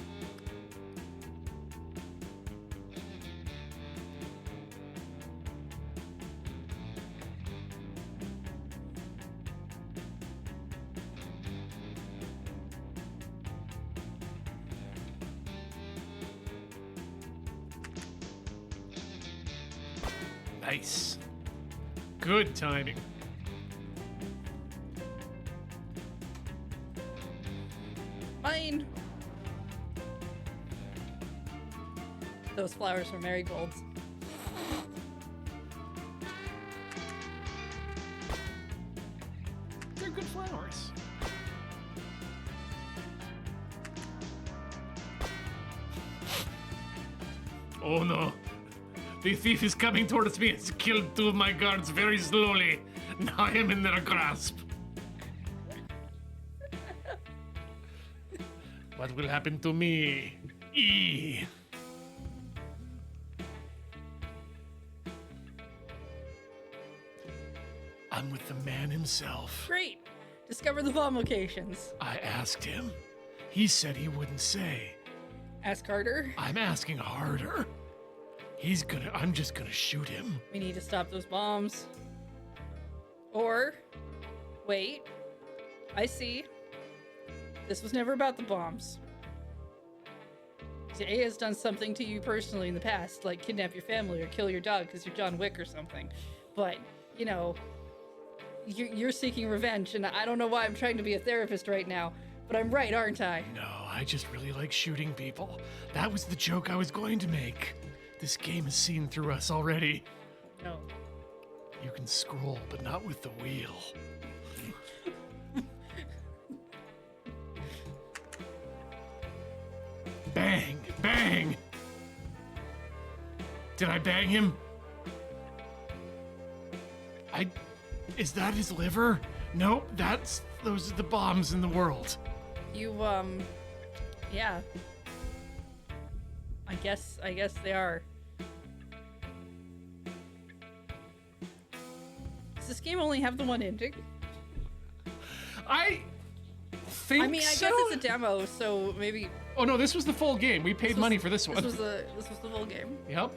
Nice. Good timing. Mine. Those flowers were marigolds. They're good flowers. Oh no. The thief is coming towards me. It's killed two of my guards very slowly. Now I am in their grasp. What will happen to me? I'm with the man himself. Great. Discover the bomb locations. I asked him. He said he wouldn't say. Ask Carter. I'm asking harder. I'm just gonna shoot him. We need to stop those bombs. Or, wait. I see. This was never about the bombs. A has done something to you personally in the past, like kidnap your family or kill your dog because you're John Wick or something. But, you know, you're seeking revenge, and I don't know why I'm trying to be a therapist right now, but I'm right, aren't I? No, I just really like shooting people. That was the joke I was going to make. This game has seen through us already. No. You can scroll, but not with the wheel. Bang! Bang! Did I bang him? Is that his liver? Nope, those are the bombs in the world. You, yeah. I guess they are. Does this game only have the one ending? I think I mean, I so. guess it's a demo, so maybe. Oh no, this was the full game. We paid money for this one. This was the full game. Yep.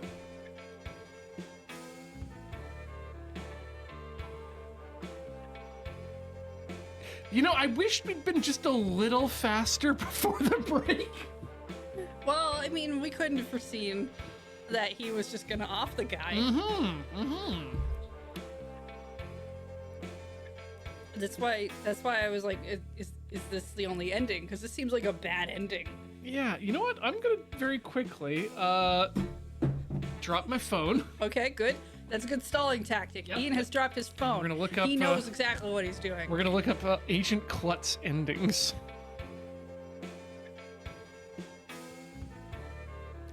You know, I wish we'd been just a little faster before the break. Well, I mean, we couldn't have foreseen that he was just gonna off the guy. That's why I was like, is this the only ending? Because this seems like a bad ending. Yeah, you know what? I'm gonna very quickly drop my phone. Okay, good. That's a good stalling tactic. Yep. Ian has dropped his phone. We're gonna look up. He knows exactly what he's doing. We're gonna look up Agent Klutz endings.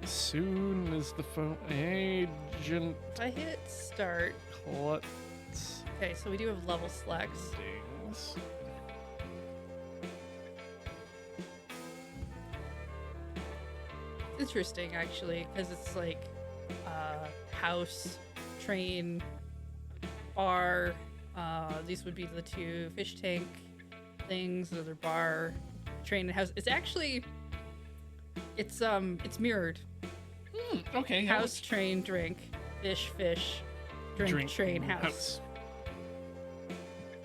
Soon as the phone. Agent If I hit start. Klutz Okay, so we do have level selects. endings. Interesting, actually, because it's like house, train, bar. These would be the two fish tank things. Another bar, train, and house. It's actually it's mirrored. Okay. House, train, drink, fish, drink, train, house.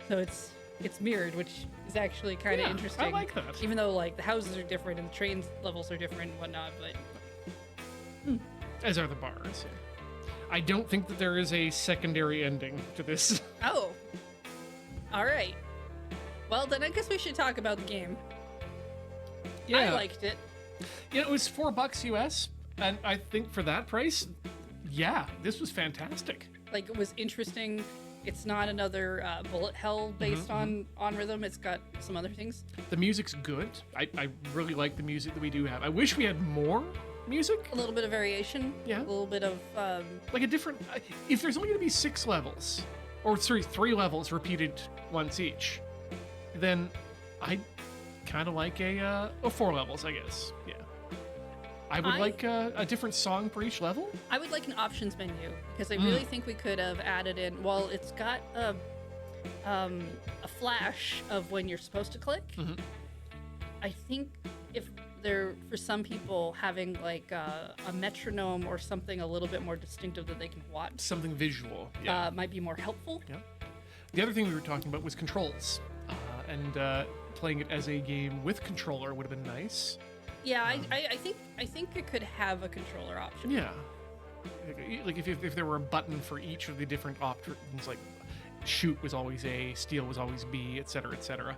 So it's mirrored, which is actually kind of interesting. I like that. Even though like the houses are different and the train levels are different and whatnot, but As are the bars. Yeah. I don't think that there is a secondary ending to this. oh, all right. Well, then I guess we should talk about the game. I liked it. Yeah, it was $4 US, and I think for that price, yeah, this was fantastic. Like, it was interesting. It's not another bullet hell based on rhythm. It's got some other things. The music's good. I really like the music that we do have. I wish we had more music. A little bit of variation. Yeah. A little bit of Like a different. If there's only going to be 6 levels, or sorry, 3 levels repeated once each, then I kind of like a 4 levels, I guess. Yeah. I would like a different song for each level. I would like an options menu because I really think we could have added in. Well, it's got a flash of when you're supposed to click. Mm-hmm. I think if they're for some people having like a metronome or something a little bit more distinctive that they can watch, Something visual. Yeah. might be more helpful. Yeah. The other thing we were talking about was controls, and playing it as a game with controller would have been nice. Yeah, I think it could have a controller option. Yeah. Like if there were a button for each of the different options, like shoot was always A, steal was always B, etc., etc.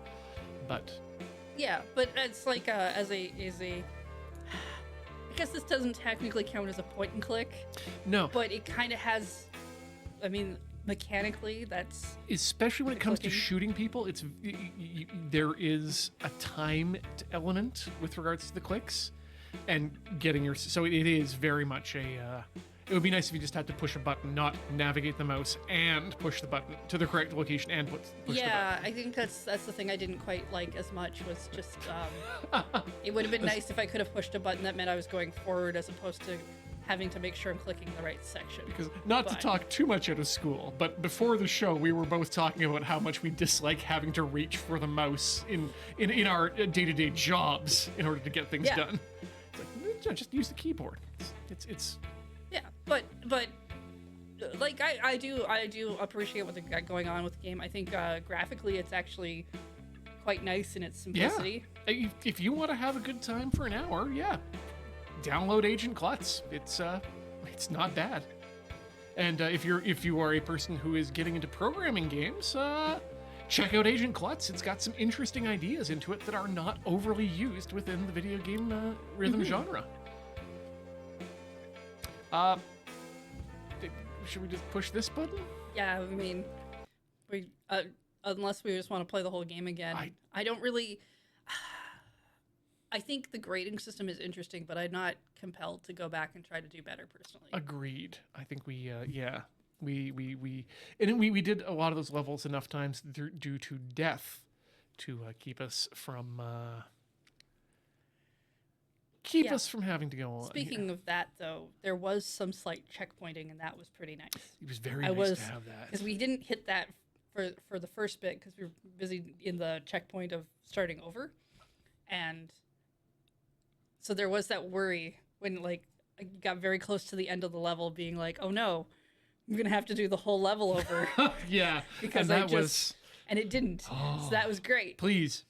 But yeah, but it's like as a I guess this doesn't technically count as a point and click. no, But it kind of has. I mean, mechanically, that's especially when it comes to clicking. shooting people, it's there is a timed element with regards to the clicks and getting your. So it is very much a. It would be nice if you just had to push a button, not navigate the mouse and push the button to the correct location and push the button. yeah. I think that's the thing I didn't quite like as much was just. It would have been nice if I could have pushed a button that meant I was going forward as opposed to having to make sure I'm clicking the right section. Because not to But- talk too much out of school, but before the show, we were both talking about how much we dislike having to reach for the mouse in our day-to-day jobs in order to get things Yeah. done. It's like, just use the keyboard. It's Yeah, but like I do appreciate what they got going on with the game. I think graphically it's actually quite nice in its simplicity. yeah. If you want to have a good time for an hour, yeah, download Agent Klutz. It's not bad. And if you are a person who is getting into programming games, check out Agent Klutz. It's got some interesting ideas into it that are not overly used within the video game rhythm genre. Should we just push this button? Yeah, I mean, we unless we just want to play the whole game again. I don't really. I think the grading system is interesting, but I'm not compelled to go back and try to do better personally. Agreed. I think we did a lot of those levels enough times due to death to keep us from us from having to go on. Speaking of that, though, there was some slight checkpointing, and that was pretty nice. It was very nice to have that. Because we didn't hit that for the first bit because we were busy in the checkpoint of starting over, and so there was that worry when like I got very close to the end of the level, being like, "Oh no, I'm gonna have to do the whole level over." Yeah, because and that was. And it didn't. So that was great. Please,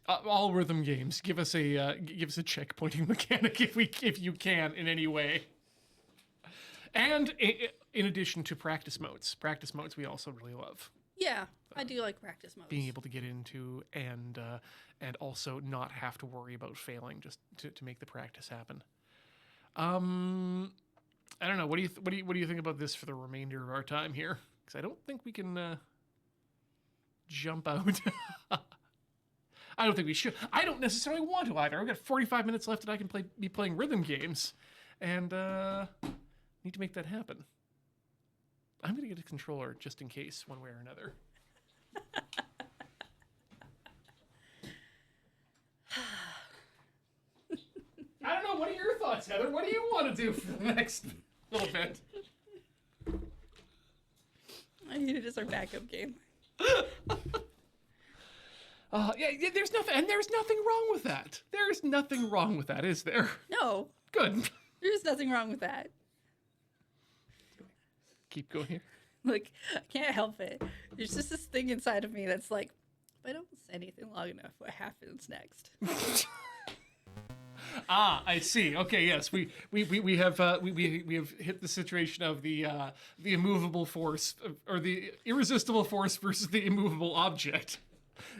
all rhythm games, give us a checkpointing mechanic if you can in any way. And in addition to practice modes we also really love. Yeah, I do like practice modes. Being able to get into and also not have to worry about failing, just to make the practice happen. I don't know. What do you think about this for the remainder of our time here? Because I don't think we can. Jump out. I don't think we should. I don't necessarily want to either. I've got 45 minutes left that I can be playing rhythm games, and need to make that happen. I'm gonna get a controller just in case, one way or another. I don't know. What are your thoughts, Heather? What do you want to do for the next little bit? I need it as our backup game. Yeah, there's nothing wrong with that. There's nothing wrong with that, is there? No, Good. there's nothing wrong with that. Keep going here. Like, I can't help it. There's just this thing inside of me that's like, if I don't say anything long enough, what happens next? I see. Okay, yes, we have hit the situation of the immovable force or the irresistible force versus the immovable object.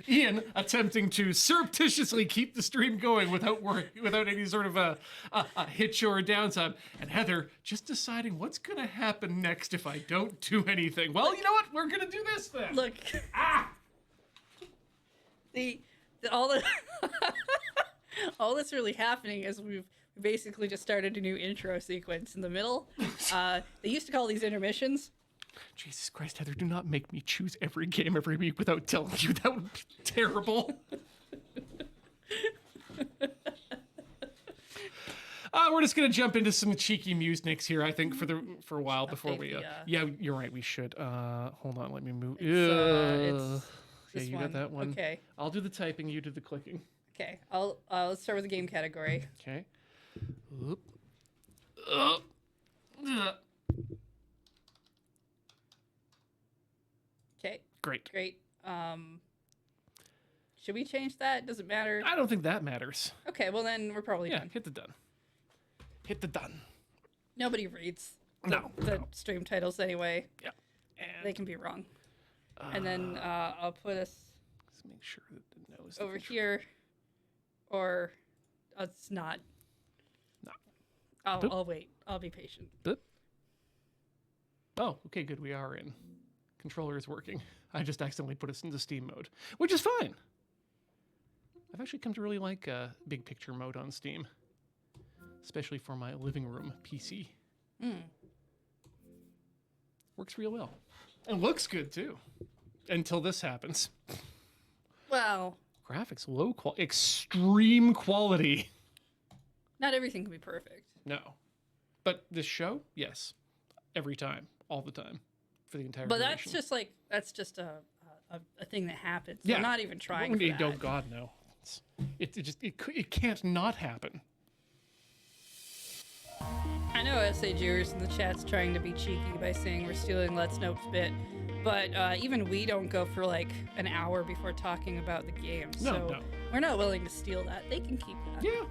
Ian attempting to surreptitiously keep the stream going without any sort of a hitch or a downtime, and Heather just deciding what's gonna happen next if I don't do anything. Well, you know what? We're gonna do this then. Look, all that's really happening is We basically just started a new intro sequence in the middle. They used to call these intermissions. Jesus Christ, Heather, do not make me choose every game every week without telling you. That would be terrible. We're just gonna jump into some cheeky MUSYNX here, I think, for a while before we. Yeah, you're right. We should. Hold on, let me move. It's yeah, you got that one. Okay. I'll do the typing. You do the clicking. Okay. Let's start with the game category. Okay. Okay. Great. Great. Should we change that? Does it matter? I don't think that matters. Okay. Well, then we're probably done. Hit the done. Hit the done. Nobody reads No. stream titles anyway. Yeah. And They can be wrong. And then I'll put us let's make sure that the nose over here, or it's not. No. I'll wait. I'll be patient. Boop. Oh, okay, good. We are in. Controller is working. I just accidentally put us into Steam mode, which is fine. I've actually come to really like big picture mode on Steam, especially for my living room PC. Works real well. And looks good, too. Until this happens. Well, Graphics, low quality, extreme quality. not everything can be perfect. No. But this show, yes. Every time. All the time. For the entire But duration. that's just a thing that happens. Yeah. We're not even trying for that. Oh, God, no. It can't not happen. I know SAGers in the chat's trying to be cheeky by saying we're stealing Let's Nope's bit, but even we don't go for like an hour before talking about the game. So we're not willing to steal that. They can keep that. Yeah,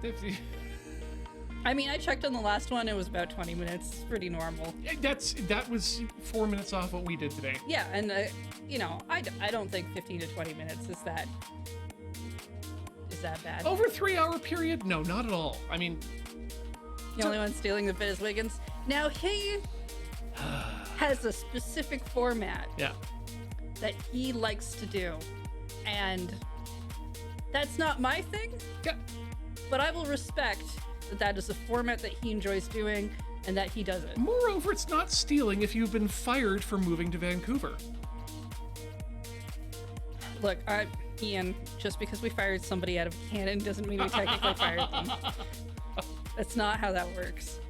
I mean, I checked on the last one. It was about 20 minutes. It's pretty normal. that was 4 minutes off what we did today. Yeah, and I don't think 15 to 20 minutes is that bad. Over a 3-hour period? No, not at all. I mean, The only one stealing the bit is Wiggins. Now he has a specific format that he likes to do, and that's not my thing. Yeah. But I will respect that is a format that he enjoys doing and that he does it. Moreover, it's not stealing if you've been fired for moving to Vancouver. Look, Ian, just because we fired somebody out of canon doesn't mean we technically fired them. That's not how that works.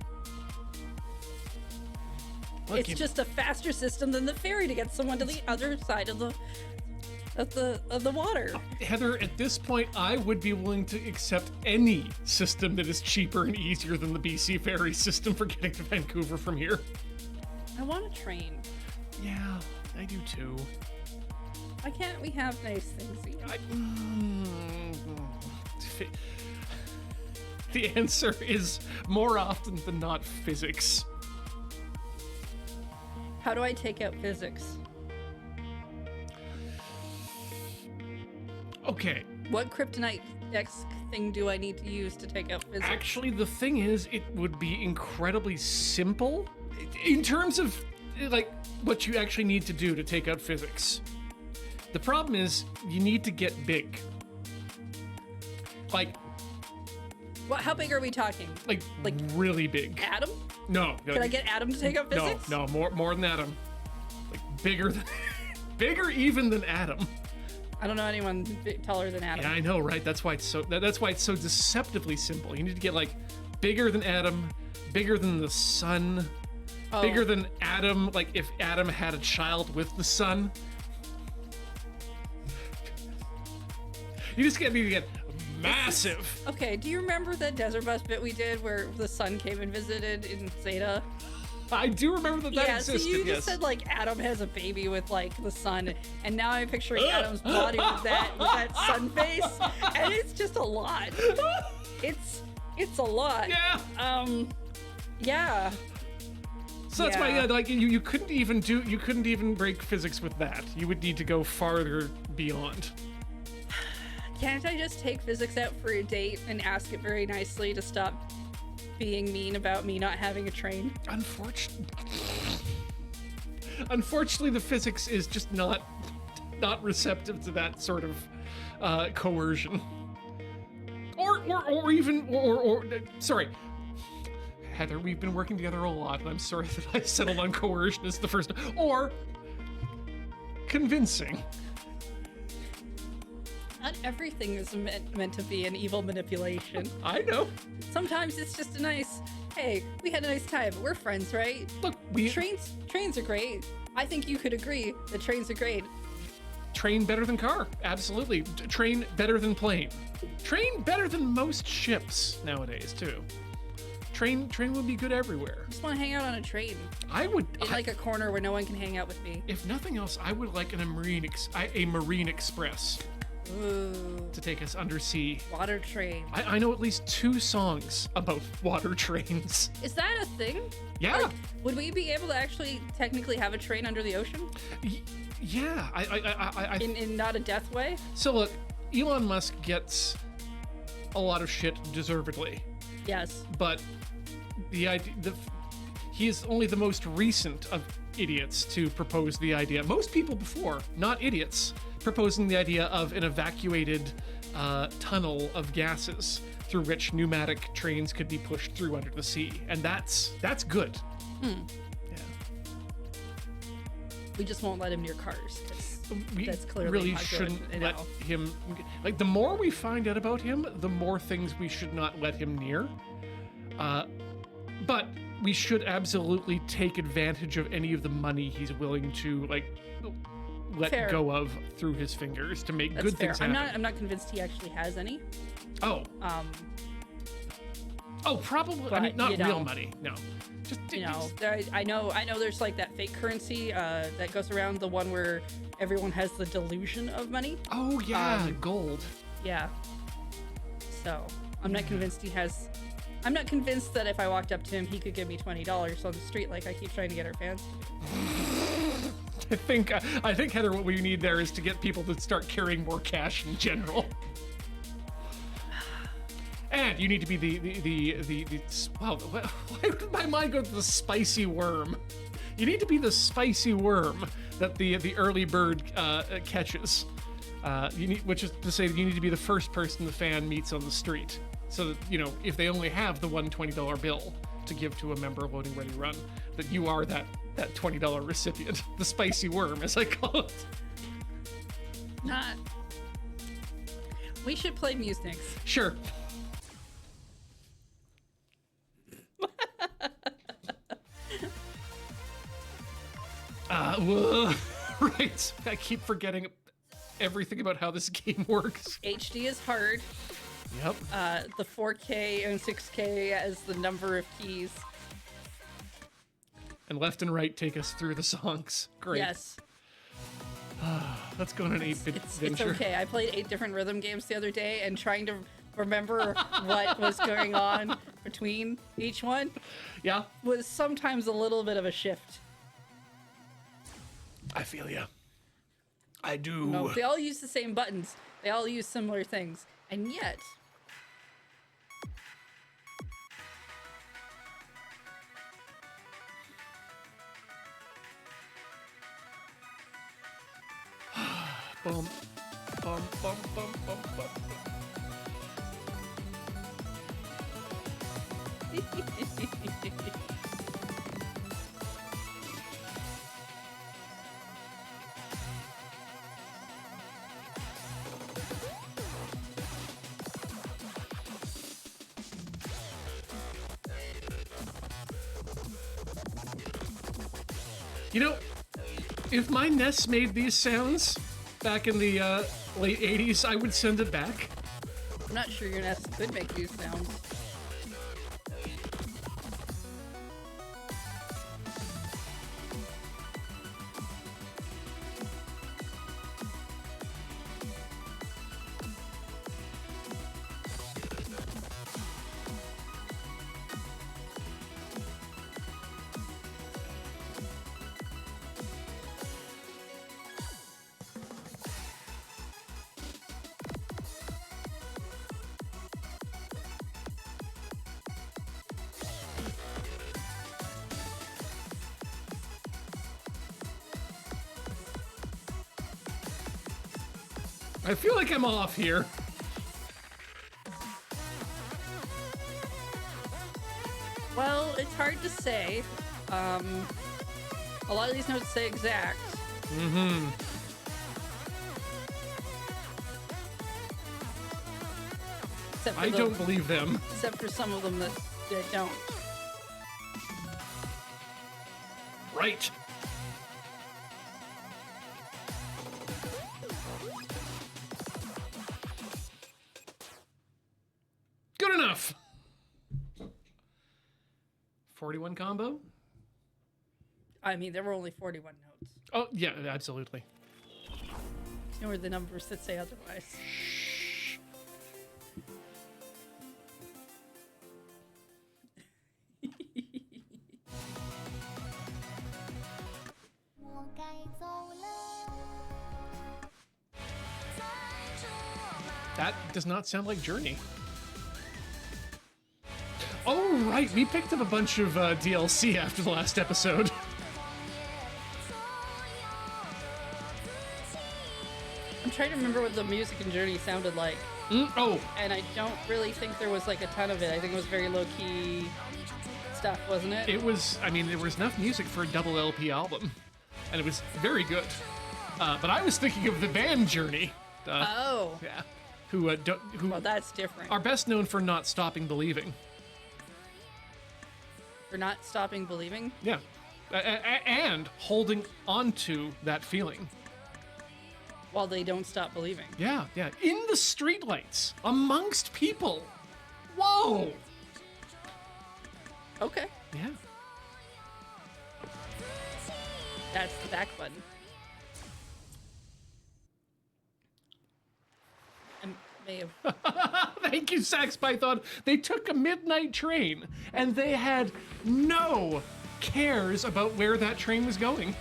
Look, it's just a faster system than the ferry to get someone to the other side of the water. Heather, at this point, I would be willing to accept any system that is cheaper and easier than the BC ferry system for getting to Vancouver from here. I want a train. Yeah, I do too. Why can't we have nice things? The answer is more often than not physics. How do I take out physics? Okay. What kryptonite-esque thing do I need to use to take out physics? Actually, the thing is, it would be incredibly simple in terms of like what you actually need to do to take out physics. The problem is you need to get big. Like How big are we talking? Like really big. Atom? No. Can I get Atom to take out physics? No, more than Atom. Like bigger even than Atom. I don't know anyone taller than Atom. Yeah, I know, right? That's why it's so deceptively simple. You need to get like bigger than Atom, bigger than the sun, bigger than Atom, like if Atom had a child with the sun. You just need to get massive. Okay, do you remember that Desert Bus bit we did where the sun came and visited in Zeta? I do remember that existed, so you just said like Atom has a baby with like the sun, and now I'm picturing Atom's body with that sun face, and it's just a lot. It's a lot. Yeah. Yeah. So that's why like you couldn't even break physics with that. You would need to go farther beyond. Can't I just take physics out for a date and ask it very nicely to stop being mean about me not having a train? Unfortunately, the physics is just not receptive to that sort of coercion. Or or sorry, Heather, we've been working together a lot, and I'm sorry that I settled on coercion as the first, or convincing. Not everything is meant to be an evil manipulation. I know. Sometimes it's just a nice, hey, we had a nice time. We're friends, right? Look, Trains are great. I think you could agree that trains are great. Train better than car, absolutely. Train better than plane. Train better than most ships nowadays too. Train would be good everywhere. I just want to hang out on a train. I would In like a corner where no one can hang out with me. If nothing else, I would like a marine express. Ooh. To take us undersea. Water train. I know at least 2 songs about water trains. Is that a thing? Yeah. Like, would we be able to actually technically have a train under the ocean? Yeah. I in not a death way? So look, Elon Musk gets a lot of shit deservedly. Yes. But he is only the most recent of idiots to propose the idea. Most people before, not idiots, proposing the idea of an evacuated tunnel of gases through which pneumatic trains could be pushed through under the sea, and that's good. Yeah. We just won't let him near cars. We that's clearly really not shouldn't good, let him. Like, the more we find out about him, the more things we should not let him near. But we should absolutely take advantage of any of the money he's willing to let go of through his fingers to make good things happen. I'm not convinced he actually has any. Oh. Probably. I mean, not real money. No. Just I know. There's like that fake currency that goes around, the one where everyone has the delusion of money. Oh yeah, gold. Yeah. So I'm not convinced he has. I'm not convinced that if I walked up to him, he could give me $20 on the street like I keep trying to get our fans to do. I think Heather, what we need there is to get people to start carrying more cash in general. And you need to be the wow, why did my mind go to the spicy worm? You need to be the spicy worm that the early bird catches. Which is to say, you need to be the first person the fan meets on the street. So that, if they only have the one $20 bill to give to a member of Loading Ready Run, that you are that $20 recipient, the spicy worm, as I call it. We should play MUSYNX. Sure. Right. I keep forgetting everything about how this game works. HD is hard. Yep. The 4K and 6K as the number of keys. And left and right take us through the songs. Great. Yes. Let's go on an 8-bit adventure. It's okay. I played 8 different rhythm games the other day, and trying to remember what was going on between each one was sometimes a little bit of a shift. I feel ya. I do. No, they all use the same buttons. They all use similar things. And yet... Bum, bum, bum, bum, bum, bum. If my NES made these sounds back in the late 80s, I would send it back. I'm not sure your NES could make these sounds. I feel like I'm off here. It's hard to say. A lot of these notes say exact. Mm-hmm. I don't believe them. Except for some of them that don't. Right. Good enough. 41 combo? I mean, there were only 41 notes. Oh, yeah, absolutely. Nor the numbers that say otherwise. That does not sound like Journey. Oh, right. We picked up a bunch of DLC after the last episode. I'm trying to remember what the music in Journey sounded like. Oh. And I don't really think there was like a ton of it. I think it was very low-key stuff, wasn't it? It was, I mean, there was enough music for a double LP album. And it was very good. But I was thinking of the band Journey. Oh. Yeah. Who Well, that's different. are best known for not stopping believing. For not stopping believing? Yeah. And holding onto that feeling. While they don't stop believing. Yeah, yeah. In the streetlights, amongst people. Whoa! Okay. Yeah. That's the back button. I may have... Thank you, Sax Python. They took a midnight train, and they had no cares about where that train was going.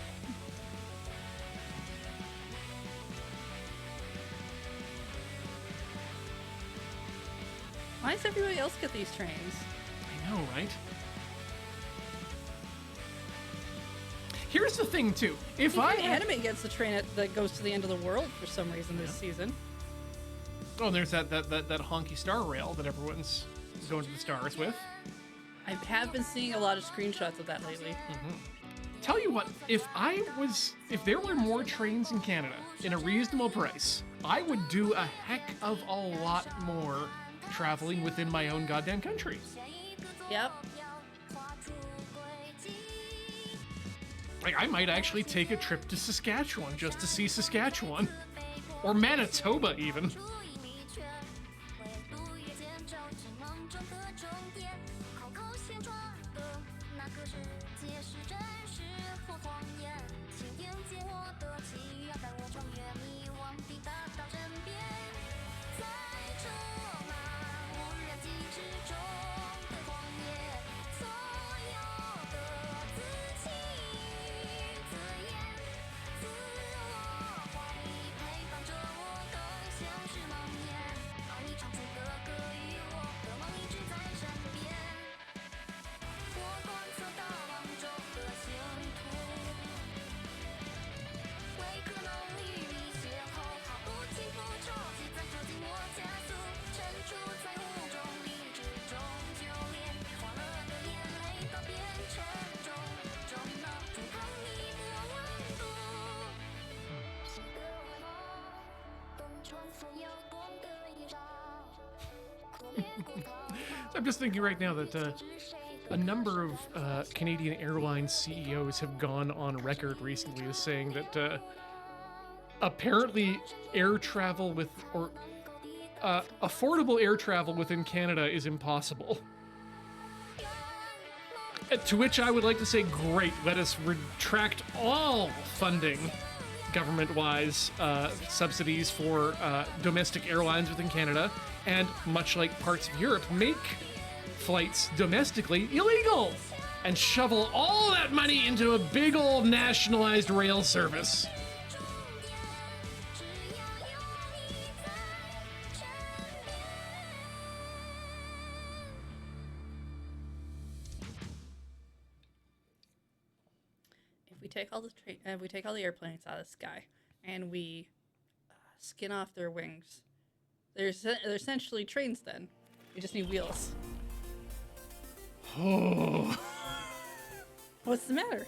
Why does everybody else get these trains? I know, right? Here's the thing, too. If I had... Anime gets the train that goes to the end of the world for some reason this season. Oh, and there's that honky star rail that everyone's going to the stars with. I have been seeing a lot of screenshots of that lately. Tell you what, if there were more trains in Canada in a reasonable price, I would do a heck of a lot more traveling within my own goddamn country. Yep. Like, I might actually take a trip to Saskatchewan just to see Saskatchewan. Or Manitoba, even. I'm just thinking right now that a number of Canadian Airlines CEOs have gone on record recently as saying that apparently air travel affordable air travel within Canada is impossible. To which I would like to say, great, let us retract all funding, government-wise, subsidies for domestic airlines within Canada, and much like parts of Europe, make flights domestically illegal and shovel all that money into a big old nationalized rail service. If we take all the airplanes out of the sky and we skin off their wings, they're essentially trains then. We just need wheels. Oh. What's the matter?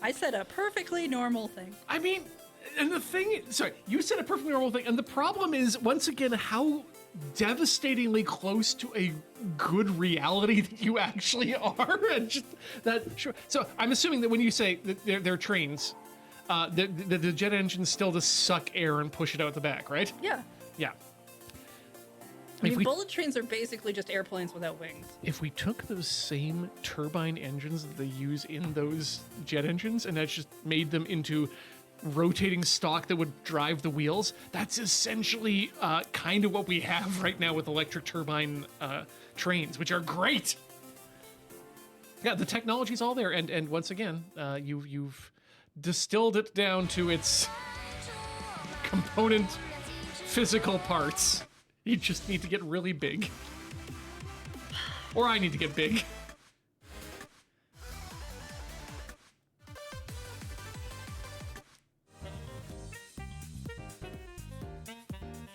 I said a perfectly normal thing. I mean, and the thing, sorry, you said a perfectly normal thing, and the problem is, once again, how devastatingly close to a good reality that you actually are, and just that, sure. So I'm assuming that when you say that they're trains, the jet engines still just suck air and push it out the back, right? Yeah. Yeah. I mean, bullet trains are basically just airplanes without wings. If we took those same turbine engines that they use in those jet engines and that's just made them into rotating stock that would drive the wheels, that's essentially kind of what we have right now with electric turbine trains, which are great. Yeah, the technology's all there, and once again, you've distilled it down to its component physical parts. You just need to get really big. Or I need to get big.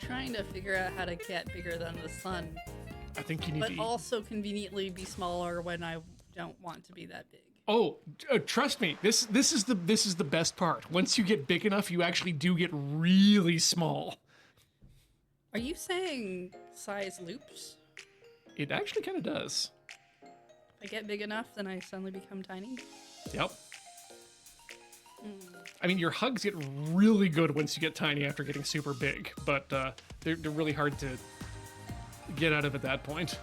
Trying to figure out how to get bigger than the sun, I think you need but to also conveniently be smaller when I don't want to be that big. Oh, trust me. This is the best part. Once you get big enough, you actually do get really small. Are you saying size loops? It actually kind of does. If I get big enough, then I suddenly become tiny? Yep. I mean, your hugs get really good once you get tiny after getting super big, but they're really hard to get out of at that point.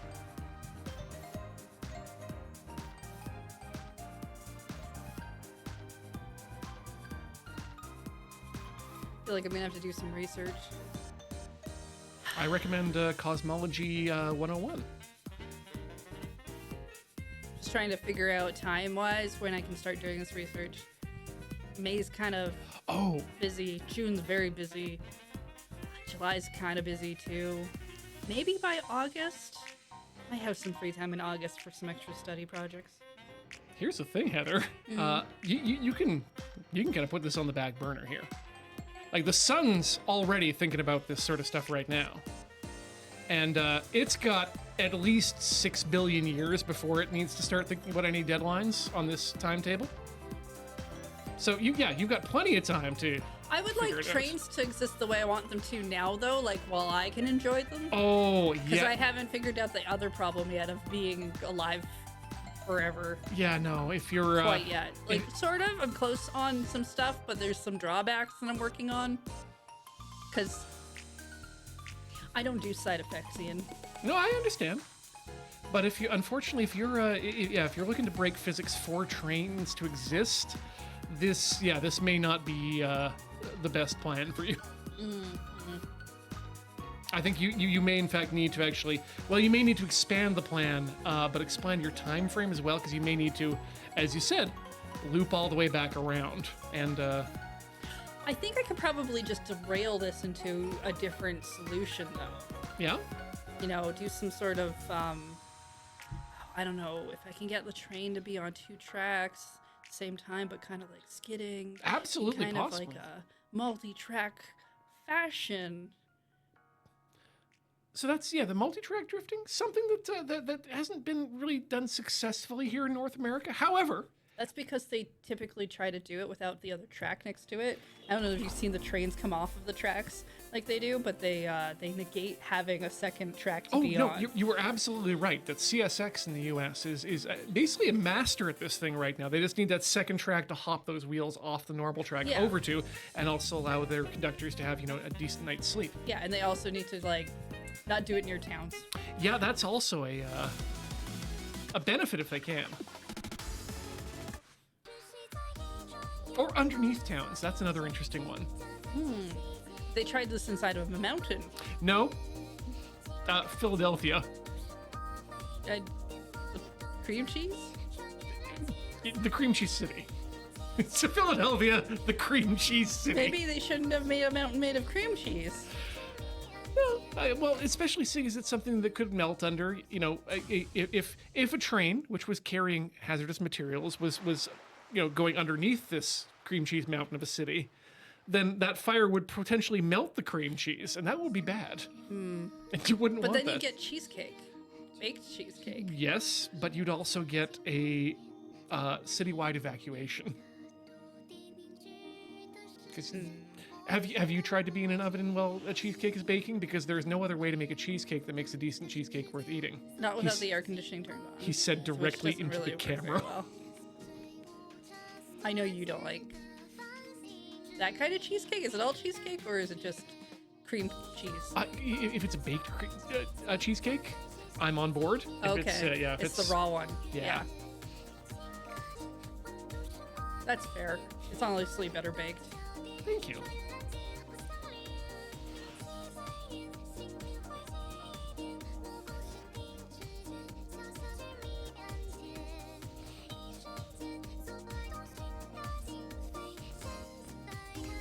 I feel like I'm gonna have to do some research. I recommend Cosmology 101. Just trying to figure out time-wise when I can start doing this research. May's kind of busy. June's very busy. July's kind of busy too. Maybe by August? I have some free time in August for some extra study projects. Here's the thing, Heather. You can kind of put this on the back burner here. Like, the sun's already thinking about this sort of stuff right now. And it's got at least 6 billion years before it needs to start thinking about any deadlines on this timetable. So, you've got plenty of time to I would like trains to exist the way I want them to now, though, like, while I can enjoy them. Oh, yeah. Because I haven't figured out the other problem yet of being alive forever. Yeah, no, if you're... Quite yet. Like, sort of. I'm close on some stuff, but there's some drawbacks that I'm working on. Because I don't do side effects, Ian. No, I understand. But if you, unfortunately, if you're looking to break physics for trains to exist, this may not be the best plan for you. I think you may in fact need to actually, you may need to expand the plan, but expand your time frame as well, because you may need to, as you said, loop all the way back around. And I think I could probably just derail this into a different solution, though. Yeah? You know, do some sort of, I don't know, if I can get the train to be on 2 tracks at the same time, but kind of like skidding. Absolutely kind possible. Of like a multi-track fashion. So that's, the multi-track drifting, something that hasn't been really done successfully here in North America. However... That's because they typically try to do it without the other track next to it. I don't know if you've seen the trains come off of the tracks like they do, but they negate having a second track to be on. Oh, no, you were absolutely right. That CSX in the U.S. is basically a master at this thing right now. They just need that second track to hop those wheels off the normal track over to, and also allow their conductors to have, a decent night's sleep. Yeah, and they also need to, like, not do it near towns. Yeah, that's also a benefit if they can. Or underneath towns. That's another interesting one. They tried this inside of a mountain. No. Philadelphia. The cream cheese? The cream cheese city. It's Philadelphia, the cream cheese city. Maybe they shouldn't have made a mountain made of cream cheese. Well, especially seeing as it's something that could melt under, if a train, which was carrying hazardous materials, was going underneath this cream cheese mountain of a city, then that fire would potentially melt the cream cheese, and that would be bad. And you wouldn't want that. But then you get cheesecake. Baked cheesecake. Yes, but you'd also get a citywide evacuation. 'Cause have you tried to be in an oven while a cheesecake is baking? Because there's no other way to make a cheesecake that makes a decent cheesecake worth eating. Not without the air conditioning turned on. He said directly which doesn't into really the work very camera. well. I know you don't like that kind of cheesecake. Is it all cheesecake or is it just cream cheese? If it's a baked cheesecake, I'm on board. If Okay. If it's the raw one. Yeah. That's fair. It's honestly better baked. Thank you.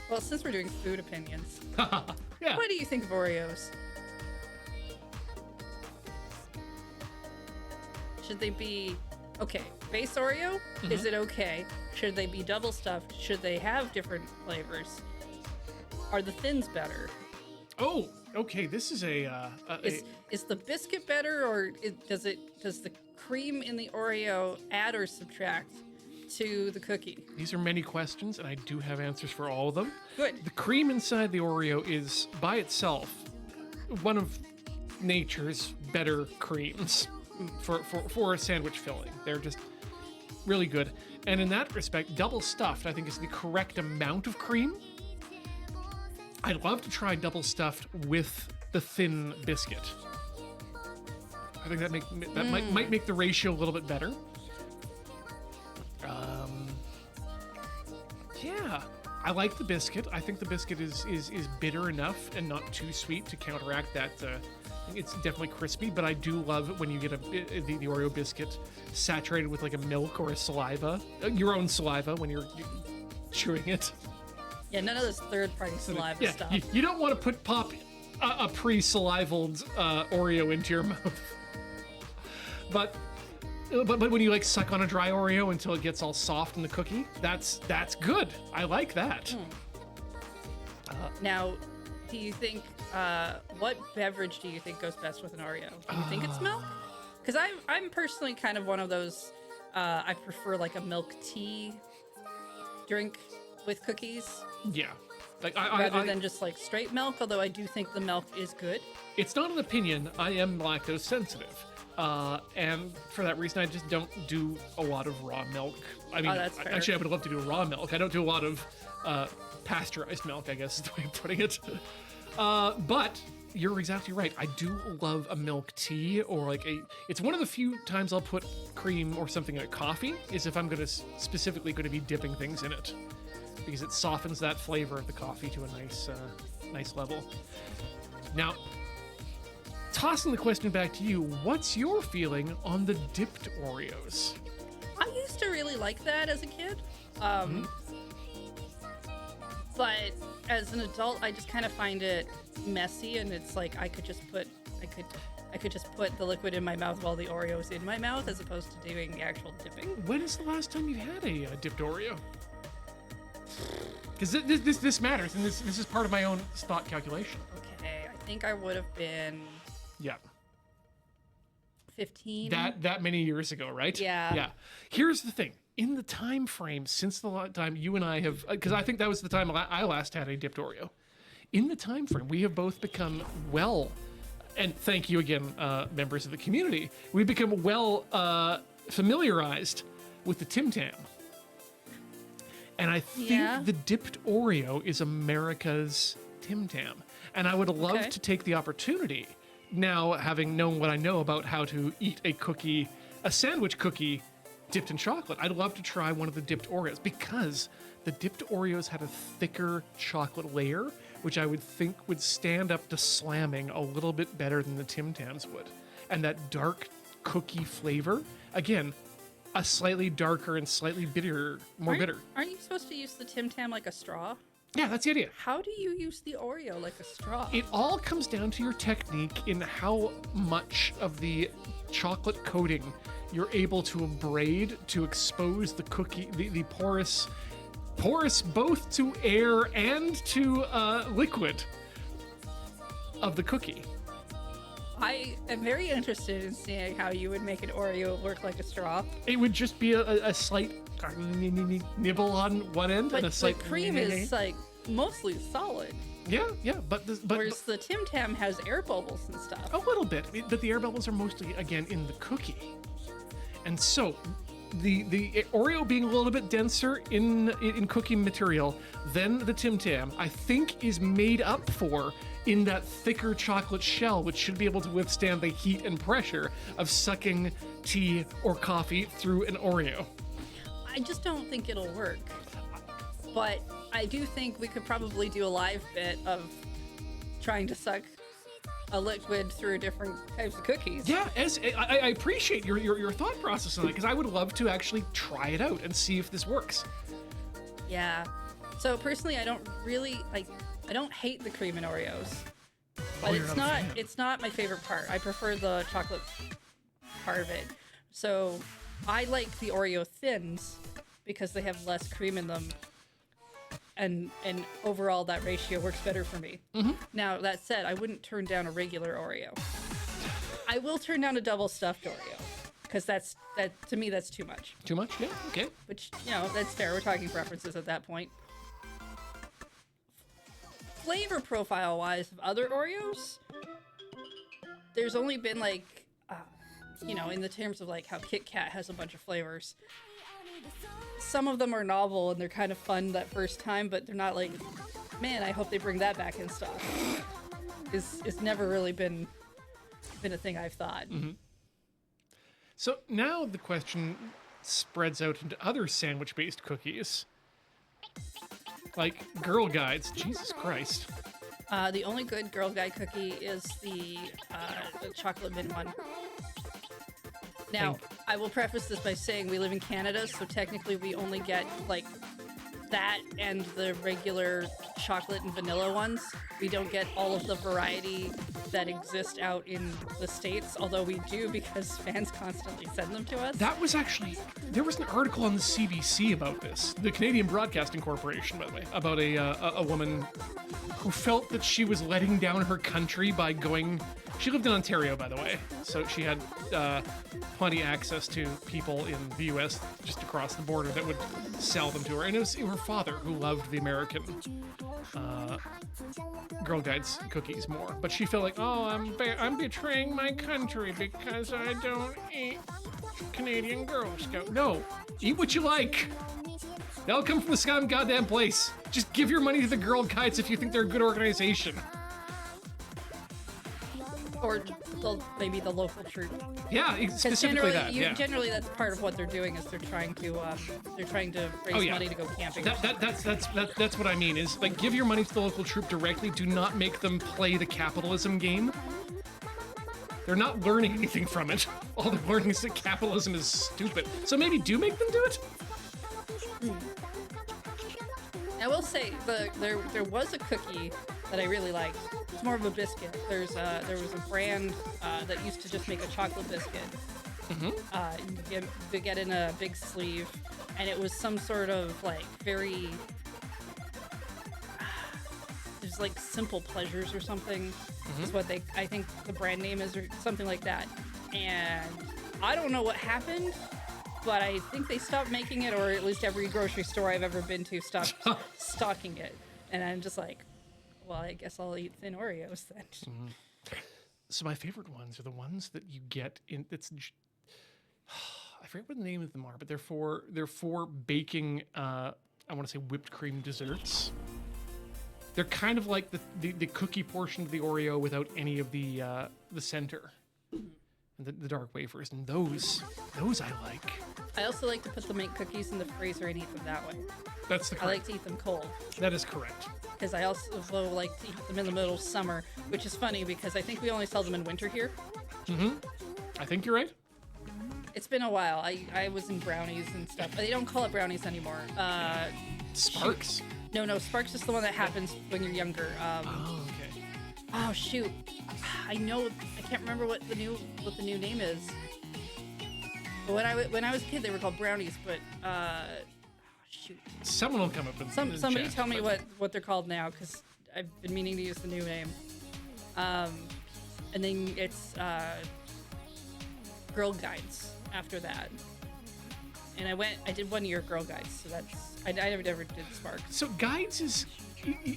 Well, since we're doing food opinions, Yeah. what do you think of Oreos? Should they be okay? Base Oreo? Is it okay? Should they be double stuffed? Should they have different flavors? Are the thins better? Oh, okay. This is Is the biscuit better, or does the cream in the Oreo add or subtract to the cookie? These are many questions, and I do have answers for all of them. Good. The cream inside the Oreo is, by itself, one of nature's better creams for a sandwich filling. They're just really good. And in that respect, double stuffed, I think, is the correct amount of cream. I'd love to try double stuffed with the thin biscuit. I think that might make the ratio a little bit better. Yeah, I like the biscuit. I think the biscuit is bitter enough and not too sweet to counteract that. It's definitely crispy, but I do love when you get the Oreo biscuit saturated with like a milk or a saliva, your own saliva when you're chewing it. Yeah, none of this third-party saliva Yeah, stuff. you don't want to pop a pre-salivaled Oreo into your mouth. But when you like suck on a dry Oreo until it gets all soft in the cookie, that's good. I like that. Now, do you think what beverage do you think goes best with an Oreo? Do you think it's milk? Because I'm personally kind of one of those. I prefer like a milk tea drink with cookies Yeah. Like rather than just like straight milk. Although I do think the milk is good. It's not an opinion. I am lactose sensitive. And for that reason, I just don't do a lot of raw milk. I mean, that's fair. actually, I would love to do raw milk. I don't do a lot of pasteurized milk, I guess is the way of putting it. But you're exactly right. I do love a milk tea or like it's one of the few times I'll put cream or something in a coffee is if I'm going to specifically going to be dipping things in it because it softens that flavor of the coffee to a nice level. Now, tossing the question back to you, what's your feeling on the dipped Oreos? I used to really like that as a kid. But as an adult, I just kind of find it messy, and it's like I could just put the liquid in my mouth while the Oreo's in my mouth, as opposed to doing the actual dipping. When is the last time you've had a dipped Oreo? Because this matters, and this is part of my own thought calculation. Okay, I think I would have been Yeah. 15. That many years ago, right? Yeah. Yeah. Here's the thing. In the time frame since the time you and I have, because I think that was the time I last had a dipped Oreo. In the time frame, we have both become and thank you again, members of the community. We've become familiarized with the Tim Tam. And I think the dipped Oreo is America's Tim Tam. And I would love to take the opportunity, now having known what I know about how to eat a sandwich cookie dipped in chocolate, I'd love to try one of the dipped Oreos because the dipped Oreos had a thicker chocolate layer, which I would think would stand up to slamming a little bit better than the Tim Tams would. And that dark cookie flavor, again, a slightly darker and slightly bitter. Aren't you supposed to use the Tim Tam like a straw? Yeah, that's the idea. How do you use the Oreo like a straw? It all comes down to your technique in how much of the chocolate coating you're able to abrade to expose the cookie, the porous both to air and to liquid of the cookie. I am very interested in seeing how you would make an Oreo work like a straw. It would just be a slight nibble on one end But and a the slight cream is like mostly solid. yeah, but Whereas the Tim Tam has air bubbles and stuff. a little bit, but the air bubbles are mostly again in the cookie, and so the Oreo being a little bit denser in cookie material than the Tim Tam, I think is made up for in that thicker chocolate shell, which should be able to withstand the heat and pressure of sucking tea or coffee through an Oreo. I just don't think it'll work. But I do think we could probably do a live bit of trying to suck a liquid through different types of cookies. Yeah, I appreciate your thought process on it, because I would love to actually try it out and see if this works. Yeah. So personally, I don't really like. I don't hate the cream in Oreos, but you're not a fan. it's not my favorite part. I prefer the chocolate part of it. So I like the Oreo thins because they have less cream in them, and overall that ratio works better for me. Now that said, I wouldn't turn down a regular Oreo. I will turn down a double stuffed Oreo because that to me that's too much. Too much? Yeah. Okay. Which, you know, that's fair. We're talking preferences at that point. Flavor profile wise of other Oreos, there's only been like, you know, in the terms of like how Kit Kat has a bunch of flavors. Some of them are novel and they're kind of fun that first time, but they're not like, man, I hope they bring that back in stock. It's never really been a thing I've thought. So now the question spreads out into other sandwich-based cookies, like Girl Guides. Jesus Christ. The only good Girl Guide cookie is the chocolate mint one. Now, I will preface this by saying we live in Canada, so technically we only get like that and the regular chocolate and vanilla ones. We don't get all of the variety that exist out in the States, although we do because fans constantly send them to us. That was actually, there was an article on the CBC about this, the Canadian Broadcasting Corporation, by the way, about a woman who felt that she was letting down her country by going. She lived in Ontario, by the way, so she had plenty access to people in the U.S. just across the border that would sell them to her. And it was her father who loved the American Girl Guides cookies more. But she felt like, oh, I'm betraying my country because I don't eat Canadian Girl Scout. No, eat what you like. They'll come from the same goddamn place. Just give your money to the Girl Guides if you think they're a good organization. Or maybe the local troop. Yeah, specifically that. Generally, that's part of what they're doing is they're trying to raise money to go camping. That's what I mean. Is like give your money to the local troop directly. Do not make them play the capitalism game. They're not learning anything from it. All they're learning is that capitalism is stupid. So maybe do make them do it. I will say there was a cookie that I really liked. It's more of a biscuit. There was a brand that used to just make a chocolate biscuit. You get in a big sleeve, and it was some sort of like very. There's like Simple Pleasures or something. Is what I think the brand name is, or something like that. And I don't know what happened, but I think they stopped making it, or at least every grocery store I've ever been to stopped stocking it. And I'm just like, well, I guess I'll eat thin Oreos then. So my favorite ones are the ones that you get in. I forget what the name of them are, but they're for baking. I want to say whipped cream desserts. They're kind of like the cookie portion of the Oreo without any of the center. The dark wafers, and those I like. I also like to put the mint cookies in the freezer and eat them that way. That's the correct. I like to eat them cold. That is correct. Because I also like to eat them in the middle of summer, which is funny because I think we only sell them in winter here. I think you're right. It's been a while. I was in brownies and stuff. They don't call it brownies anymore. Sparks? Shoot. No, Sparks is the one that happens when you're younger. Oh, okay. Oh shoot, I know. I can't remember what the new name is. But when I was a kid, they were called brownies. But shoot. Someone will come up with somebody tell me what they're called now, because I've been meaning to use the new name. And then it's Girl Guides after that. And I did 1 year Girl Guides, so I never did Sparks. So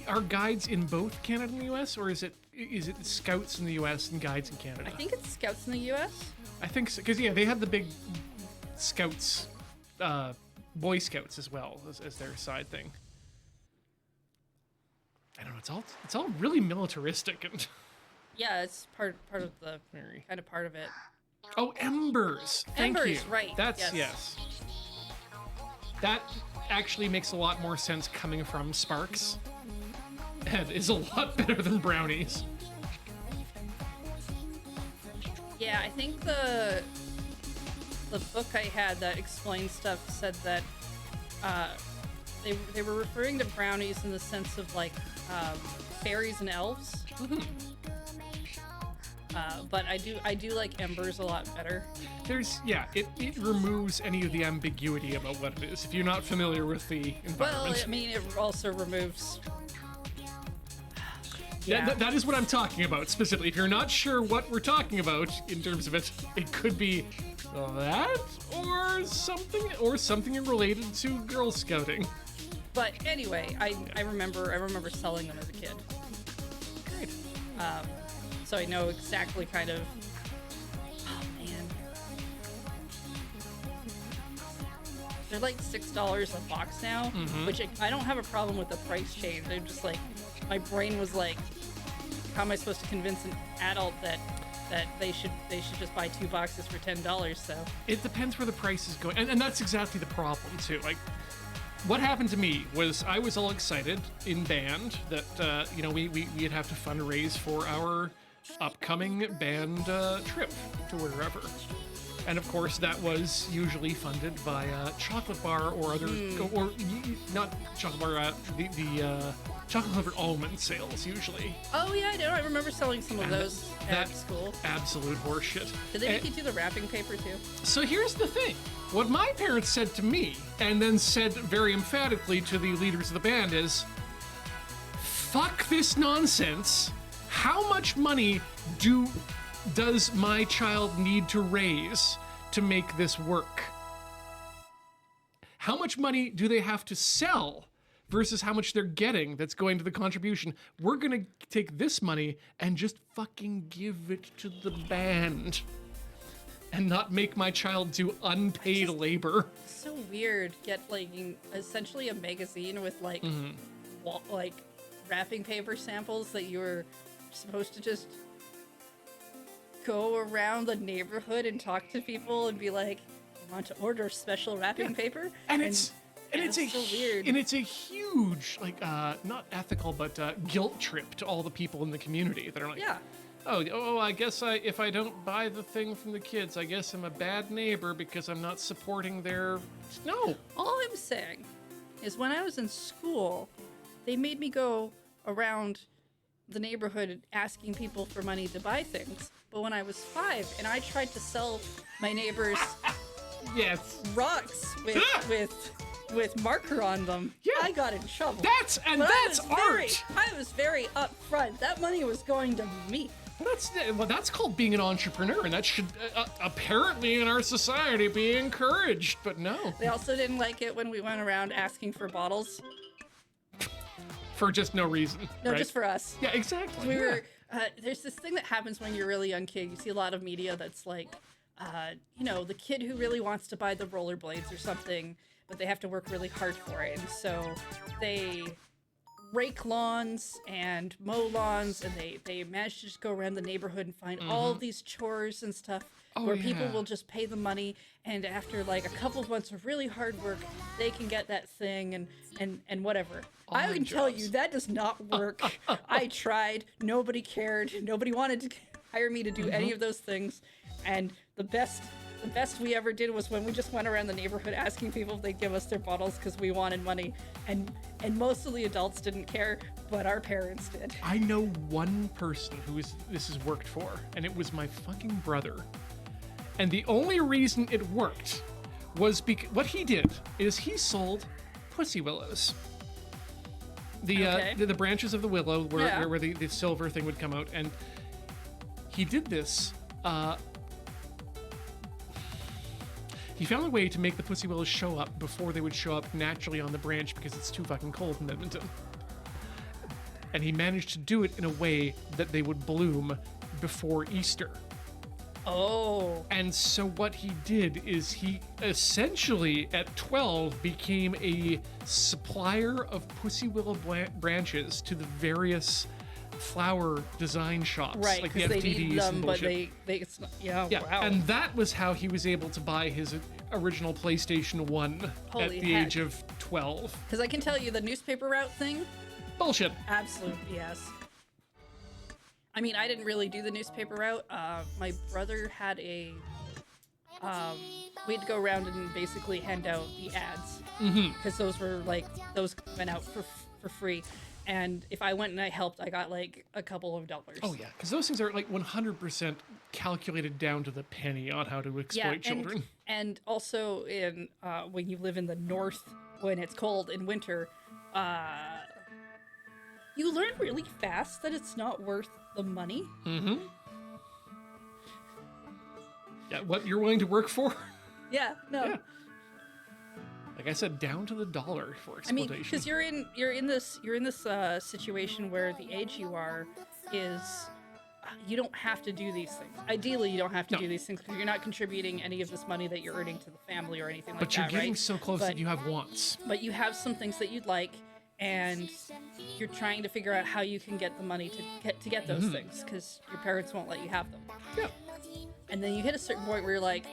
are guides in both Canada and the U.S., or is it Scouts in the U.S. and Guides in Canada? I think it's Scouts in the U.S. I think so, because they had the big Scouts, Boy Scouts as well as their side thing. I don't know. It's all really militaristic and. Yeah, it's part of the kind of part of it. Oh, embers! Thank you. Embers, right? That's yes. That actually makes a lot more sense coming from Sparks, and is a lot better than brownies. Yeah, I think the book I had that explained stuff said that they were referring to brownies in the sense of like fairies and elves. But I do like embers a lot better. It removes any of the ambiguity about what it is if you're not familiar with the environment. Well, I mean, it also removes. Yeah, that is what I'm talking about specifically. If you're not sure what we're talking about in terms of it, it could be that or something related to Girl Scouting. But anyway, I remember selling them as a kid. Great. So I know exactly kind of. Oh man, they're like $6 a box now, which I don't have a problem with the price change. I'm just like, my brain was like, how am I supposed to convince an adult that they should just buy 2 boxes for $10? So it depends where the price is going, and that's exactly the problem too. Like, what happened to me was I was all excited in band that we'd have to fundraise for our upcoming band trip to wherever, and of course that was usually funded by chocolate bar or other or not chocolate bar, the chocolate covered almond sales usually. Oh yeah, I know. I remember selling some of those at school. Absolute horseshit. Did they make you do the wrapping paper too? So here's the thing. What my parents said to me, and then said very emphatically to the leaders of the band, is, fuck this nonsense. How much money does my child need to raise to make this work? How much money do they have to sell versus how much they're getting that's going to the contribution? We're going to take this money and just fucking give it to the band and not make my child do unpaid labor. So weird. Get like essentially a magazine with like like wrapping paper samples that you were supposed to just go around the neighborhood and talk to people and be like, "You want to order special wrapping paper?" And it's so weird. And it's a huge like not ethical but guilt trip to all the people in the community that are like, Oh, I guess if I don't buy the thing from the kids, I guess I'm a bad neighbor because I'm not supporting their. No. All I'm saying is when I was in school, they made me go around the neighborhood asking people for money to buy things. But when I was 5 and I tried to sell my neighbors rocks with marker on them, I got in trouble. That's art. I was very upfront. That money was going to me. That's called being an entrepreneur, and that should apparently in our society be encouraged. But no, they also didn't like it when we went around asking for bottles for just no reason. No, right? Just for us. Yeah, exactly. We were. There's this thing that happens when you're a really young kid. You see a lot of media that's like, the kid who really wants to buy the rollerblades or something, but they have to work really hard for it, and so they rake lawns and mow lawns, and they manage to just go around the neighborhood and find all these chores and stuff where people will just pay the money, and after like a couple of months of really hard work, they can get that thing and whatever. I can tell you that does not work. I tried. Nobody cared. Nobody wanted to hire me to do any of those things, and the best we ever did was when we just went around the neighborhood asking people if they'd give us their bottles because we wanted money, and most of the adults didn't care, but our parents did. I know one person this has worked for, and it was my fucking brother. And the only reason it worked was because what he did is he sold pussy willows. The branches of the willow where the silver thing would come out, and he did this. He found a way to make the pussy willows show up before they would show up naturally on the branch because it's too fucking cold in Edmonton. And he managed to do it in a way that they would bloom before Easter. Oh. And so what he did is he essentially, at 12, became a supplier of pussy willow branches to the various flower design shops, Right, like the because they FTDs need them, and but bullshit. it's not, yeah, Yeah, wow. and that was how he was able to buy his original PlayStation 1 at Holy the heck. age of 12. Because I can tell you the newspaper route thing, Bullshit. absolute BS. I mean, I didn't really do the newspaper route. My brother had a... we had to go around and basically hand out the ads. Because those were like, those went out for free. And if I went and I helped, I got like a couple of dollars. Oh yeah, because those things are like 100% calculated down to the penny on how to exploit children. And also in when you live in the north, when it's cold in winter, you learn really fast that it's not worth the money. Mm-hmm. Yeah, what you're willing to work for? Yeah, no. Yeah. Like I said, down to the dollar for I mean, exploitation. because you're in this situation where the age you are is you don't have to do these things. Ideally, you don't have to No. do these things because you're not contributing any of this money that you're earning to the family or anything like But that. you're getting right? so close But- that you have wants. But you have some things that you'd like, and you're trying to figure out how you can get the money to get those things because your parents won't let you have them. Yeah. And then you hit a certain point where you're like,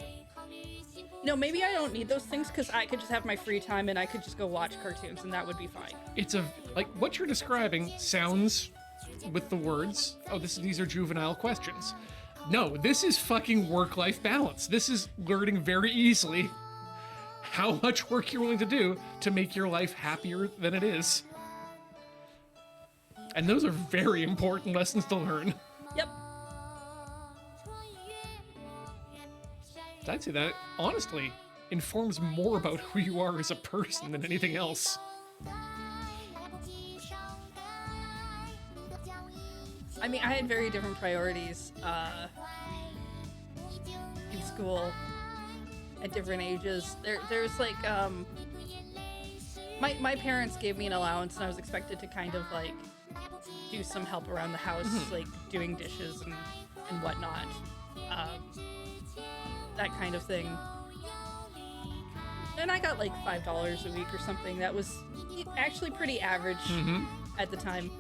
no, maybe I don't need those things because I could just have my free time and I could just go watch cartoons and that would be fine. It's like what you're describing sounds with the words, oh, these are juvenile questions. No, this is fucking work-life balance. This is learning very easily how much work you're willing to do to make your life happier than it is. And those are very important lessons to learn. Yep. I'd say that, honestly, informs more about who you are as a person than anything else. I mean, I had very different priorities in school at different ages. There's like, my parents gave me an allowance and I was expected to kind of like do some help around the house, like doing dishes and whatnot. That kind of thing. And I got like $5 a week or something. That was actually pretty average at the time.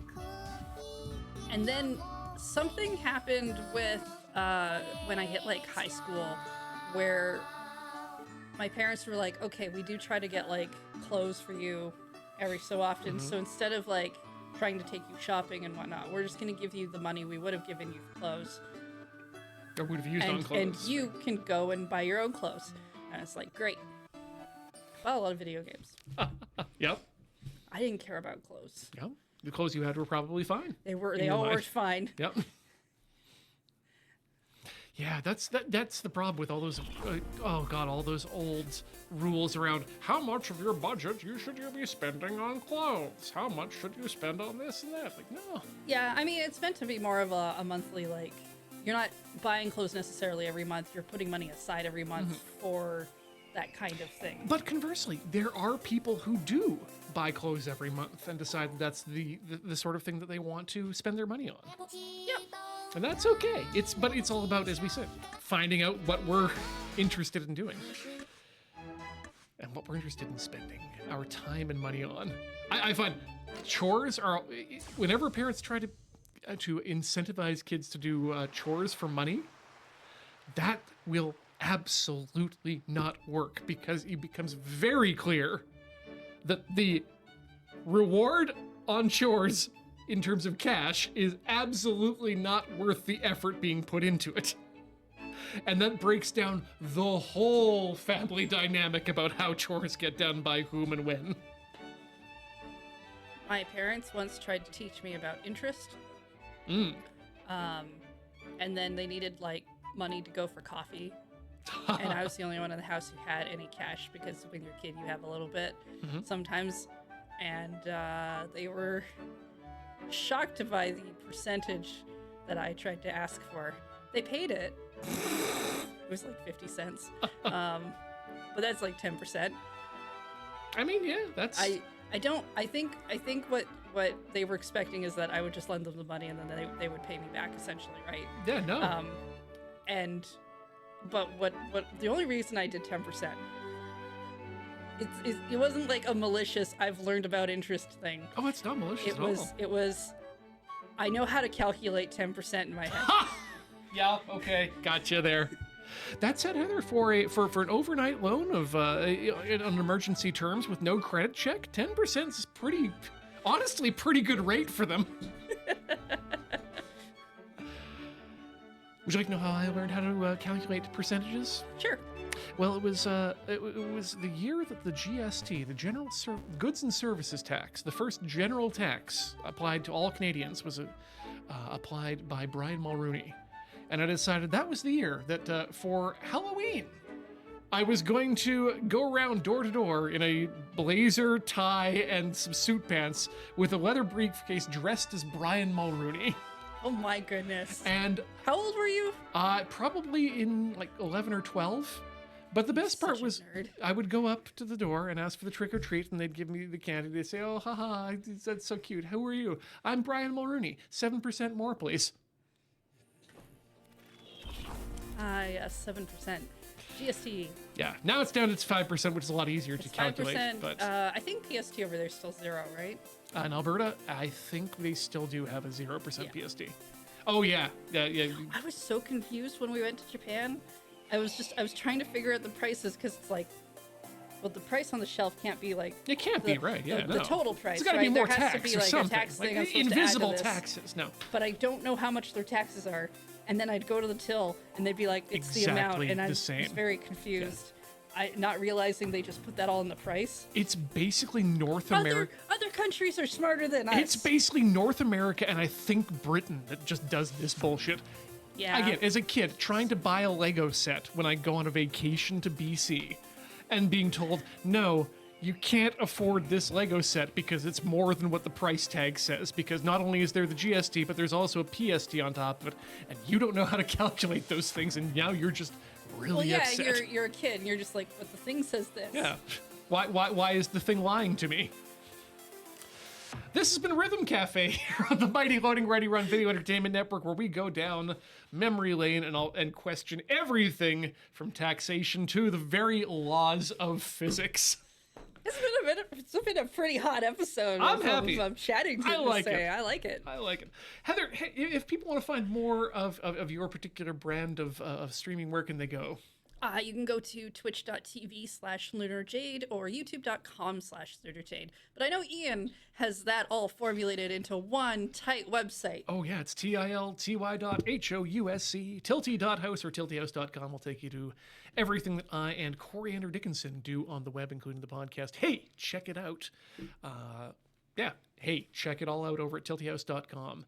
And then something happened with when I hit like high school where my parents were like, okay, we do try to get like clothes for you every so often. So instead of like trying to take you shopping and whatnot, we're just going to give you the money we would have given you for clothes. Or would have used on And clothes. you can go and buy your own clothes. And it's like, great. Well, a lot of video games. Yep. I didn't care about clothes. Yep. The clothes you had were probably fine. They in all your worked life. fine. Yep. Yeah, that's the problem with all those, all those old rules around how much of your budget should you be spending on clothes? How much should you spend on this and that? Like, no. Yeah, I mean, it's meant to be more of a monthly, like, you're not buying clothes necessarily every month. You're putting money aside every month for that kind of thing. But conversely, there are people who do buy clothes every month and decide that that's the sort of thing that they want to spend their money on. Yep. And that's okay. But it's all about, as we said, finding out what we're interested in doing. And what we're interested in spending our time and money on. I find chores are, whenever parents try to incentivize kids to do chores for money, that will absolutely not work because it becomes very clear that the reward on chores in terms of cash is absolutely not worth the effort being put into it. And that breaks down the whole family dynamic about how chores get done by whom and when. My parents once tried to teach me about interest. And then they needed like money to go for coffee. And I was the only one in the house who had any cash because when you're a kid, you have a little bit sometimes. And they were shocked by the percentage that I tried to ask for. They paid it. It was like 50 cents. But that's like 10%. I mean, yeah, that's... I think what they were expecting is that I would just lend them the money and then they would pay me back, essentially, right? Yeah, no. But what the only reason I did 10%, it wasn't like a malicious I've learned about interest thing. Oh, it's not malicious at all. It was I know how to calculate 10% in my head. Ha! Yeah, okay, gotcha there. That said, Heather, for an overnight loan of on emergency terms with no credit check, 10% is honestly pretty good rate for them. Would you like to know how I learned how to calculate percentages? Sure. Well, it was the year that the GST, the General Goods and Services Tax, the first general tax applied to all Canadians, was applied by Brian Mulrooney. And I decided that was the year that for Halloween, I was going to go around door to door in a blazer, tie, and some suit pants with a leather briefcase dressed as Brian Mulrooney. Oh my goodness. And how old were you? Probably in like 11 or 12. But the best part was I would go up to the door and ask for the trick or treat, and they'd give me the candy. They'd say, "Oh, haha, that's so cute. Who are you?" "I'm Brian Mulrooney. 7% more, please." Yes, 7%. GST. Yeah, now it's down to 5%, which is a lot easier to calculate. 5%, but I think PST over there is still 0, right? In Alberta, I think they still do have a 0% PST. Oh yeah, yeah. I was so confused when we went to Japan. I was trying to figure out the prices because it's like, well, the price on the shelf can't be like it can't be right. Yeah, the total price. It's got to right? be more there has tax to be or like something. A tax like thing I'm supposed invisible to add to this. taxes. No, but I don't know how much their taxes are. And then I'd go to the till, and they'd be like, "It's exactly the amount," and I was same. very confused. Yeah. Not realizing they just put that all in the price. It's basically North America. Other countries are smarter than us. It's basically North America and I think Britain that just does this bullshit. Yeah. Again, as a kid, trying to buy a Lego set when I go on a vacation to BC and being told, "No, you can't afford this Lego set because it's more than what the price tag says, because not only is there the GST, but there's also a PST on top of it, and you don't know how to calculate those things, and now you're just really upset." You're a kid, and you're just like, "But the thing says this." Yeah. Why is the thing lying to me? This has been Rhythm Cafe here on the mighty Loading Ready Run Video Entertainment Network, where we go down memory lane and question everything from taxation to the very laws of physics. It's been a pretty hot episode. I'm happy. I'm chatting to I like it. I like it. I like it. Heather, if people want to find more of your particular brand of streaming, where can they go? You can go to twitch.tv/lunarjade or youtube.com/lunarjade. But I know Ian has that all formulated into one tight website. Oh yeah, it's tilty.housc, tilty.house or tiltyhouse.com will take you to everything that I and Coriander Dickinson do on the web, including the podcast. Hey, check it out. Check it all out over at tiltyhouse.com.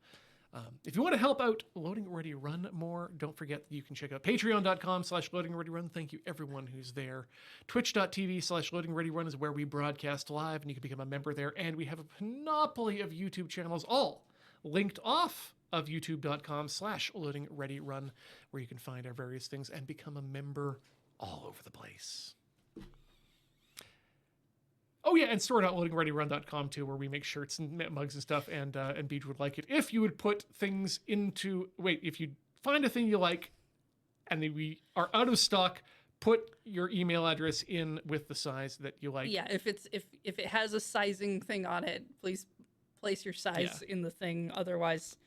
If you want to help out Loading Ready Run more, don't forget that you can check out patreon.com/Loading Ready Run. Thank you everyone who's there. Twitch.tv/Loading Ready Run is where we broadcast live, and you can become a member there. And we have a panoply of YouTube channels, all linked off of youtube.com/Loading Ready Run, where you can find our various things and become a member all over the place. Oh yeah, and store.loadingreadyrun.com too, where we make shirts and mugs and stuff, and Beej would like it if you would put things into... if you find a thing you like and we are out of stock, put your email address in with the size that you like. Yeah, if it has a sizing thing on it, please place your size in the thing. Otherwise,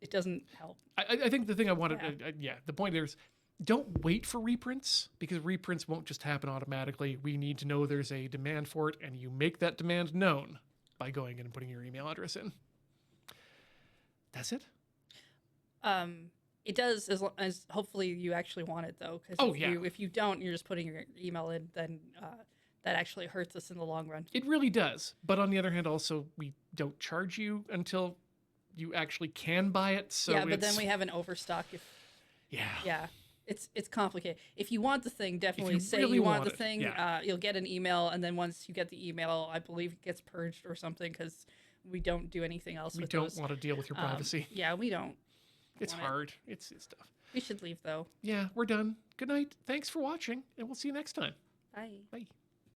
it doesn't help. I think the thing I wanted... the point there is, don't wait for reprints, because reprints won't just happen automatically. We need to know there's a demand for it, and you make that demand known by going in and putting your email address in. That's it? It does, as hopefully you actually want it, though. Because if you don't, you're just putting your email in, then that actually hurts us in the long run. It really does. But on the other hand, also, we don't charge you until you actually can buy it. So yeah, but then we have an overstock. Yeah. It's complicated. If you want the thing, definitely say really you want the thing. Yeah. You'll get an email, and then once you get the email, I believe it gets purged or something, because we don't do anything else with those. We don't want to deal with your privacy. Yeah, we don't. It's want it. hard. It's tough. We should leave though. Yeah, we're done. Good night. Thanks for watching, and we'll see you next time. Bye. Bye.